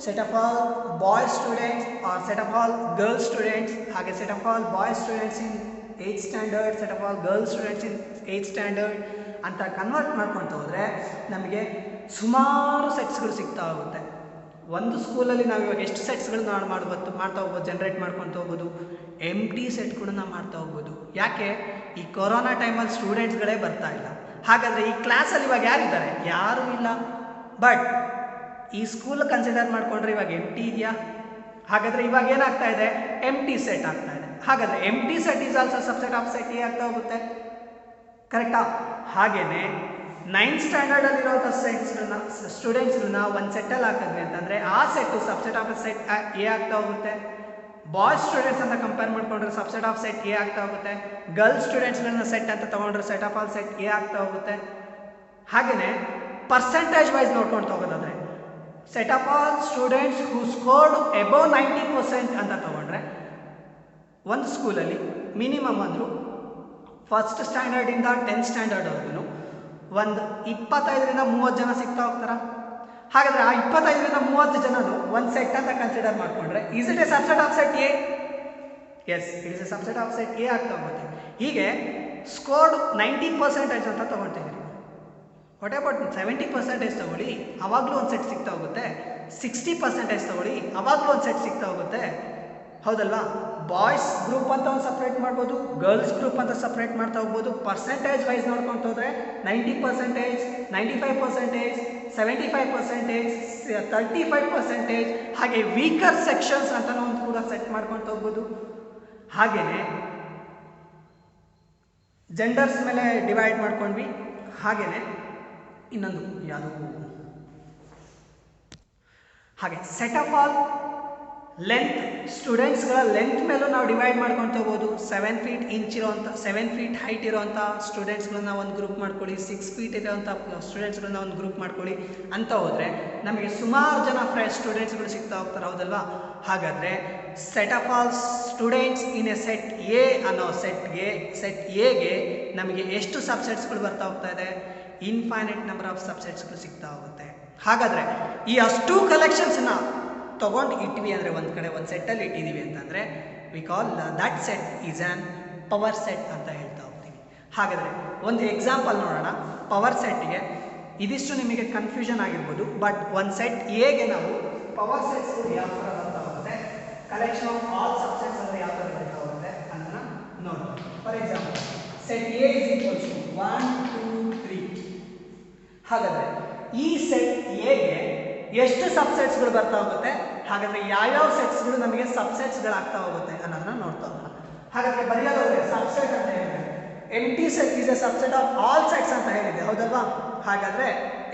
Set of all boys students or set of all girls students, ಹಾಗೆ set of all boys students in 8th standard, set of all girls students in 8th standard ಅಂತ ಕನ್ವರ್ಟ್ ಮಾಡ್ಕೊಳ್ತಾ ಹೋದರೆ ನಮಗೆ ಸುಮಾರು ಸೆಟ್ಸ್ಗಳು ಸಿಗ್ತಾ ಹೋಗುತ್ತೆ. ಒಂದು ಸ್ಕೂಲಲ್ಲಿ ನಾವು ಇವಾಗ ಎಷ್ಟು ಸೆಟ್ಸ್ಗಳು ನಾವು ಮಾಡ್ತಾ ಹೋಗ್ಬೋದು, ಜನ್ರೇಟ್ ಮಾಡ್ಕೊಳ್ತಾ ಹೋಗ್ಬೋದು. ಎಂಟಿ ಸೆಟ್ ಕೂಡ ನಾವು ಮಾಡ್ತಾ ಹೋಗ್ಬೋದು. ಯಾಕೆ? ಈ ಕೊರೋನಾ ಟೈಮಲ್ಲಿ ಸ್ಟೂಡೆಂಟ್ಸ್ಗಳೇ ಬರ್ತಾ ಇಲ್ಲ. ಹಾಗಾದರೆ ಈ ಕ್ಲಾಸಲ್ಲಿ ಇವಾಗ ಯಾರಿದ್ದಾರೆ? ಯಾರೂ ಇಲ್ಲ. ಬಟ್ ಈ ಸ್ಕೂಲ್ ಕನ್ಸಿಡರ್ ಮಾಡಿಕೊಂಡ್ರೆ ಇವಾಗ ಎಂಟಿ ಇದೆಯಾ? ಹಾಗಾದರೆ ಇವಾಗ ಏನಾಗ್ತಾ ಇದೆ? ಎಂಟಿ ಸೆಟ್ ಆಗ್ತಾ ಇದೆ. ಹಾಗಾದರೆ empty set is also subset of set A ಆಗ್ತಾ ಹೋಗುತ್ತೆ, ಕರೆಕ್ಟಾ? ಹಾಗೆಯೇ 9th ಸ್ಟ್ಯಾಂಡರ್ಡಲ್ಲಿರುವಂಥ ಸ್ಟೂಡೆಂಟ್ಸ್ಗಳನ್ನ ಒಂದು ಸೆಟ್ಟಲ್ಲಿ ಹಾಕಿದ್ವಿ ಅಂತಂದರೆ ಆ set subset of set A ಆಗ್ತಾ ಹೋಗುತ್ತೆ. ಬಾಯ್ಸ್ ಸ್ಟೂಡೆಂಟ್ಸ್ ಅಂತ ಕಂಪೇರ್ ಮಾಡ್ಕೊಂಡ್ರೆ ಸಬ್ಸೆಟ್ ಆಫ್ ಸೆಟ್ ಎ ಆಗ್ತಾ ಹೋಗುತ್ತೆ. ಗರ್ಲ್ಸ್ ಸ್ಟೂಡೆಂಟ್ಸ್ಗಳನ್ನ ಸೆಟ್ ಅಂತ ತೊಗೊಂಡ್ರೆ set of all set A ಆಗ್ತಾ ಹೋಗುತ್ತೆ. ಹಾಗೆಯೇ ಪರ್ಸೆಂಟೇಜ್ ವೈಸ್ ನೋಡ್ಕೊಂಡು ಹೋಗೋದಾದರೆ set of all students who scored above 90% ಅಂತ ತೊಗೊಂಡ್ರೆ ಒಂದು ಸ್ಕೂಲಲ್ಲಿ ಮಿನಿಮಮ್ ಅಂದರು 1st ಸ್ಟ್ಯಾಂಡರ್ಡಿಂದ 10th ಸ್ಟ್ಯಾಂಡರ್ಡ್ವರೆಗೂ ಒಂದು 25ರಿಂದ 30 ಜನ ಸಿಗ್ತಾ ಹೋಗ್ತಾರ. ಹಾಗಾದರೆ ಆ 25ರಿಂದ 30 ಜನನು ಒಂದು ಸೆಟ್ ಅಂತ ಕನ್ಸಿಡರ್ ಮಾಡಿಕೊಂಡ್ರೆ is it a subset of set A? Yes, it is a subset of set A ಆಗ್ತಾ ಹೋಗುತ್ತೆ. ಹೀಗೆ ಸ್ಕೋರ್ಡ್ 90% ಅಂತ ತೊಗೊಳ್ತಿದ್ದೀರಿ. ವಾಟ್ ಅಬೌಟ್ 70% ತೊಗೊಳ್ಳಿ, ಅವಾಗಲೂ ಒಂದು ಸೆಟ್ ಸಿಗ್ತಾ ಹೋಗುತ್ತೆ. 60% ತೊಗೊಳ್ಳಿ, ಅವಾಗಲೂ ಒಂದು ಸೆಟ್ ಸಿಗ್ತಾ ಹೋಗುತ್ತೆ, ಹೌದಲ್ವಾ? ಬಾಯ್ಸ್ ಗ್ರೂಪ್ ಅಂತ ಒಂದು ಸಪ್ರೇಟ್ ಮಾಡ್ಬೋದು, ಗರ್ಲ್ಸ್ ಗ್ರೂಪ್ ಅಂತ ಸಪ್ರೇಟ್ ಮಾಡ್ತಾ ಹೋಗ್ಬೋದು. ಪರ್ಸೆಂಟೇಜ್ ವೈಸ್ ನೋಡ್ಕೊಂಡು ಹೋದರೆ 90%, 95%, 75%, 35%, ಹಾಗೆ ವೀಕರ್ ಸೆಕ್ಷನ್ಸ್ ಅಂತ ಒಂದು ಕೂಡ ಸೆಟ್ ಮಾಡ್ಕೊಂಡು ಹೋಗ್ಬೋದು. ಹಾಗೆಯೇ ಜೆಂಡರ್ಸ್ ಮೇಲೆ ಡಿವೈಡ್ ಮಾಡ್ಕೊಂಡ್ವಿ. ಹಾಗೆಯೇ ಇನ್ನೊಂದು ಯಾವುದು, ಹಾಗೆ ಸೆಟ್ ಆಫ್ ಆಲ್ ಲೆಂತ್, ಸ್ಟೂಡೆಂಟ್ಸ್ಗಳ ಲೆಂತ್ ಮೇಲೂ ನಾವು ಡಿವೈಡ್ ಮಾಡ್ಕೊಂಡು ಹೋಗ್ಬೋದು. 7 feet ಇಂಚ್ ಇರೋವಂಥ 7 feet ಹೈಟ್ ಇರೋವಂಥ ಸ್ಟೂಡೆಂಟ್ಸ್ಗಳನ್ನ ಒಂದು ಗ್ರೂಪ್ ಮಾಡ್ಕೊಳ್ಳಿ, 6 feet ಇರೋವಂಥ ಸ್ಟೂಡೆಂಟ್ಸ್ಗಳನ್ನ ಒಂದು ಗ್ರೂಪ್ ಮಾಡ್ಕೊಳ್ಳಿ ಅಂತ ಹೋದರೆ ನಮಗೆ ಸುಮಾರು ಜನ ಸ್ಟೂಡೆಂಟ್ಸ್ಗಳು ಸಿಗ್ತಾ ಹೋಗ್ತಾರೆ, ಹೌದಲ್ವಾ? ಹಾಗಾದರೆ set of all students in a set A ಅನ್ನೋ ಸೆಟ್ ಎಗೆ ನಮಗೆ ಎಷ್ಟು ಸಬ್ಸೆಟ್ಸ್ಗಳು ಬರ್ತಾ ಹೋಗ್ತಾ ಇದೆ? ಇನ್ಫೈನೈಟ್ ನಂಬರ್ ಆಫ್ ಸಬ್ಸೆಟ್ಸ್ಗಳು ಸಿಗ್ತಾ ಹೋಗುತ್ತೆ. ಹಾಗಾದರೆ ಈ ಅಷ್ಟು ಕಲೆಕ್ಷನ್ಸ್ನ ತೊಗೊಂಡು ಇಟ್ವಿ ಅಂದರೆ ಒಂದು ಕಡೆ ಒಂದು ಸೆಟ್ಟಲ್ಲಿ ಇಟ್ಟಿದ್ದೀವಿ ಅಂತಂದರೆ we call that set is an power set ಅಂತ ಹೇಳ್ತಾ ಹೋಗ್ತೀವಿ. ಹಾಗಾದರೆ ಒಂದು ಎಕ್ಸಾಂಪಲ್ ನೋಡೋಣ. ಪವರ್ ಸೆಟ್ಗೆ ಇದಿಷ್ಟು ನಿಮಗೆ ಕನ್ಫ್ಯೂಷನ್ ಆಗಿರ್ಬೋದು, ಬಟ್ ಒಂದು ಸೆಟ್ ಎಗೆ ನಾವು ಪವರ್ ಸೆಟ್ಸ್ ಯಾವ ಥರ ಬರ್ತಾ ಹೋಗುತ್ತೆ, ಕಲೆಕ್ಷನ್ ಆಫ್ ಆಲ್ ಸಬ್ಸೆಟ್ಸ್ ಅಂದರೆ ಯಾವ ಥರ ಬರ್ತಾ ಹೋಗುತ್ತೆ ಅನ್ನೋದನ್ನ ನೋಡೋಣ. For example set A is equals to 1 2 3. ಹಾಗಾದರೆ ಈ ಸೆಟ್ ಎಗೆ ಎಷ್ಟು ಸಬ್ಸೆಟ್ಸ್ಗಳು ಬರ್ತಾ ಹೋಗುತ್ತೆ, ಹಾಗಾದರೆ ಯಾವ್ಯಾವ ಸೆಟ್ಸ್ಗಳು ನಮಗೆ ಸಬ್ಸೆಟ್ಸ್ಗಳಾಗ್ತಾ ಹೋಗುತ್ತೆ ಅನ್ನೋದನ್ನ ನೋಡ್ತಾ ಹೋಗೋಣ. ಹಾಗಾದರೆ ಬರೆಯೋದಾದ್ರೆ ಸಬ್ಸೆಟ್ ಅಂತ ಹೇಳಿದ್ರೆ empty set is a subset of all sets ಅಂತ ಹೇಳಿದೆ, ಹೌದಲ್ವಾ? ಹಾಗಾದರೆ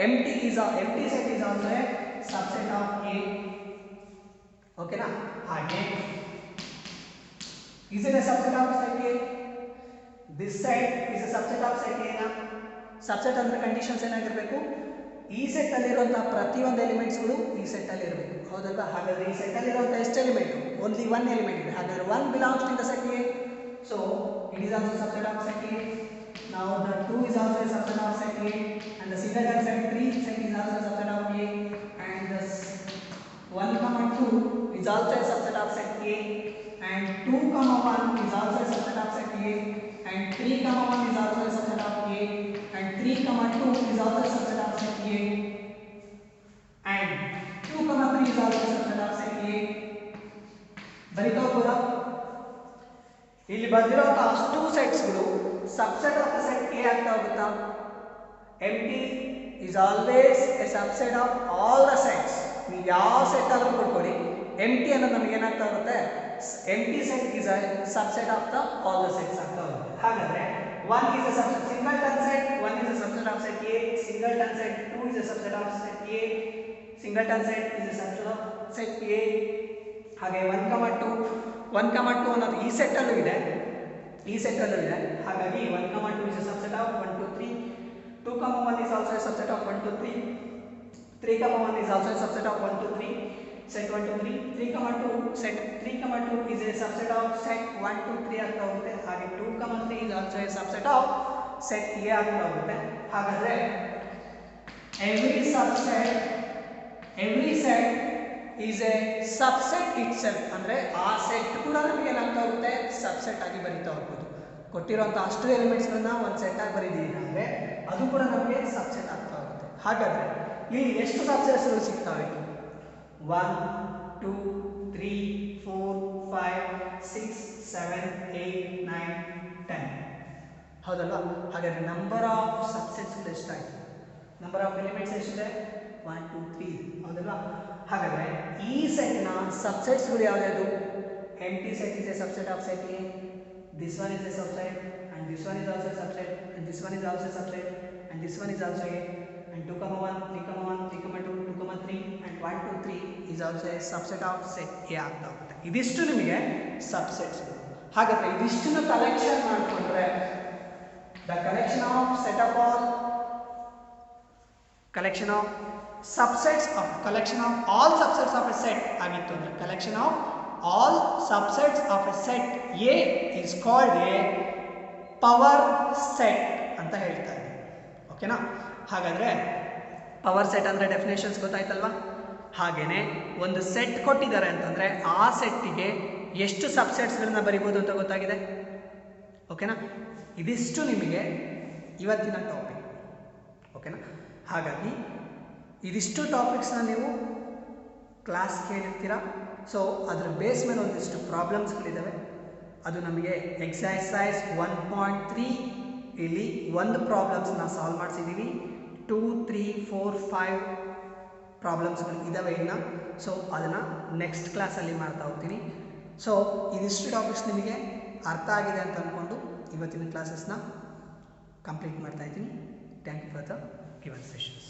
empty set is also a subset of A, ಓಕೆನಾ? ಹಾಗೆ is it a subset of set A? This set is a subset of set A. Subset ಅಂದರೆ conditions ಏನಾಗಿರಬೇಕು? ಈ ಸೆಟ್ಟಲ್ಲಿರುವಂಥ ಪ್ರತಿಯೊಂದು ಎಲಿಮೆಂಟ್ಸ್ಗಳು ಈ ಸೆಟ್ಟಲ್ಲಿ ಇರಬೇಕು, ಹೌದಲ್ವಾ? ಹಾಗಾದರೆ ಈ ಸೆಟ್ಟಲ್ಲಿರುವಂಥ ಎಷ್ಟು ಎಲಿಮೆಂಟು? ಓನ್ಲಿ 1 ಎಲಿಮೆಂಟ್ ಇದೆ. ಹಾಗಾದರೆ 1 belongs to the set A, so it is also subset of set A. Now the 2 is also a subset of set A, and the similar set 3 set is also a subset of A, and this 1, 2 is also a subset of set A, and 2, 1 is also a subset of set A, and 3, 1 is also a subset of A, and 3, 2 is also a subset of set A, and 2, 3 is also a subset of set A, ಬರಿತಾವ್ಬೋದಾ? ಇಲ್ಲಿ ಬಂದಿರುವಂತ ಅಷ್ಟು ಸೆಟ್ಸ್ಗಳು subset of the set A ಆಗ್ತಾ ಹೋಗುತ್ತಾ? ಎಂಟಿ is always a subset of all the sets. ನೀವು ಯಾವ set ಆದ್ರೂ ಕೊಟ್ಕೊಳ್ಳಿ, ಎಂಟಿ ಅನ್ನೋದು ನಮಗೆ ಏನಾಗ್ತಾ ಹೋಗುತ್ತೆ, ಎಂಟಿ set is a subset of the all the sets ಆಗ್ತಾ ಹೋಗುತ್ತೆ. ಹಾಗಾದ್ರೆ 1 is a subset singleton set, 1 is a subset of set A, singleton set 2 is a subset of set A, singleton set is a subset of set A. ಹಾಗೆ 1, 2 ಅನ್ನೋದು ಈ set ಅಲ್ಲೂ ಇದೆ, ಈ set ಅಲ್ಲೂ ಇದೆ. ಹಾಗಾಗಿ 1, 2 is a subset of 1, 2, 3. 2, 1 is also a subset of 1, 2, 3. 3, 1 is also a subset of 1, 2, 3. Set 1, 2, 3. 3, 2 set 3, 2 is a subset of set 1, 2, 3 ಆಗ್ತಾ ಹೋಗುತ್ತೆ. ಹಾಗೆ 2, 3 is also a subset of set A ಆಗ್ತಾ ಹೋಗುತ್ತೆ. ಹಾಗಾದ್ರೆ every set is a subset itself. ಅಂದ್ರೆ ಆ set ಕೂಡ ನಮಗೆ ಏನಾಗ್ತಾ ಹೋಗುತ್ತೆ, ಸಬ್ಸೆಟ್ ಆಗಿ ಬರೀತಾ ಹೋಗ್ಬೋದು. ಕೊಟ್ಟಿರುವಂಥ ಅಷ್ಟು ಎಲಿಮೆಂಟ್ಸ್ಗಳನ್ನ ಒಂದು ಸೆಟ್ ಆಗಿ ಬರೀದೀವಿ ಅಂದರೆ ಅದು ಕೂಡ ನಮಗೆ ಸಬ್ಸೆಟ್ ಆಗ್ತಾ ಹೋಗುತ್ತೆ. ಹಾಗಾದರೆ ಇಲ್ಲಿ ಎಷ್ಟು ಸಬ್ಸೆಟ್ಸ್ಗಳು ಸಿಗ್ತವೆ? 1, 2, 3, 4, 5, 6, 7, 8, 9, 10 ಹೌದಲ್ವಾ? ಹಾಗಾದರೆ ನಂಬರ್ ಆಫ್ ಸಬ್ಸೆಟ್ಸ್ಗಳು ಎಷ್ಟಾಯಿತು? ನಂಬರ್ ಆಫ್ ಎಲಿಮೆಂಟ್ಸ್ ಎಷ್ಟಿದೆ? 1, 2, 3 ಹೌದಲ್ವಾ? ಹಾಗಾದರೆ ಈ ಸೆಟ್ನ ಸಬ್ಸೆಟ್ಸ್ಗಳು ಯಾವ್ಯಾವುದು? Empty set is a subset of set A, this one is a subset, and this one is also a subset, and this one is also a subset, and this one is also a, and 2, 1, 3, 1, 3, 2, 2, 3, and 1, 2, 3 is also a subset of set A ಆಗ್ತಾ ಹೋಗುತ್ತೆ. ಇದಿಷ್ಟು ನಿಮಗೆ subsets. ಹಾಗಾದ್ರೆ ಇದಿಷ್ಟನ್ನು collection ಮಾಡಿಕೊಂಡ್ರೆ the collection of set of all collection of subsets of collection of all subsets of a set ಆಗಿತ್ತು ಅಂದ್ರೆ collection of all subsets of a set A is called a power set ಅಂತ ಹೇಳ್ತಾರೆ. ಓಕೆನಾ? ಹಾಗಾದ್ರೆ power set ಅಂದ್ರೆ definitions ಗೊತ್ತಾಯ್ತಲ್ವಾ? ಹಾಗೇನೆ ಒಂದು set ಕೊಟ್ಟಿದ್ದಾರೆ ಅಂತಂದ್ರೆ ಆ ಸೆಟ್ಟಿಗೆ ಎಷ್ಟು ಸಬ್ಸೆಟ್ಸ್ಗಳನ್ನ ಬರಿಬೋದು ಅಂತ ಗೊತ್ತಾಗಿದೆ. ಓಕೆನಾ? ಇದಿಷ್ಟು ನಿಮಗೆ ಇವತ್ತಿನ ಟಾಪಿಕ್. ಓಕೆನಾ? ಹಾಗಾಗಿ ಇದಿಷ್ಟು ಟಾಪಿಕ್ಸ್ನ ನೀವು ಕ್ಲಾಸ್ ಕೇಳಿರ್ತೀರಾ. ಸೊ ಅದರ ಬೇಸ್ ಮೇಲೆ ಒಂದಿಷ್ಟು ಪ್ರಾಬ್ಲಮ್ಸ್ಗಳಿದ್ದಾವೆ. ಅದು ನಮಗೆ ಎಕ್ಸರ್ಸೈಸ್ 1.3 ಇಲ್ಲಿ ಒಂದು ಪ್ರಾಬ್ಲಮ್ಸ್ನ ಸಾಲ್ವ್ ಮಾಡಿಸಿದ್ದೀವಿ. 2, 3, 4, 5 ಪ್ರಾಬ್ಲಮ್ಸ್ಗಳು ಇದ್ದಾವೆ ಇನ್ನು. ಸೊ ಅದನ್ನು ನೆಕ್ಸ್ಟ್ ಕ್ಲಾಸಲ್ಲಿ ಮಾಡ್ತಾ ಹೋಗ್ತೀನಿ. ಸೊ ಇದಿಷ್ಟು ಟಾಪಿಕ್ಸ್ ನಿಮಗೆ ಅರ್ಥ ಆಗಿದೆ ಅಂತ ಅಂದ್ಕೊಂಡು ಇವತ್ತಿನ ಕ್ಲಾಸಸ್ನ ಕಂಪ್ಲೀಟ್ ಮಾಡ್ತಾ ಇದ್ದೀನಿ. Thank you for the given sessions.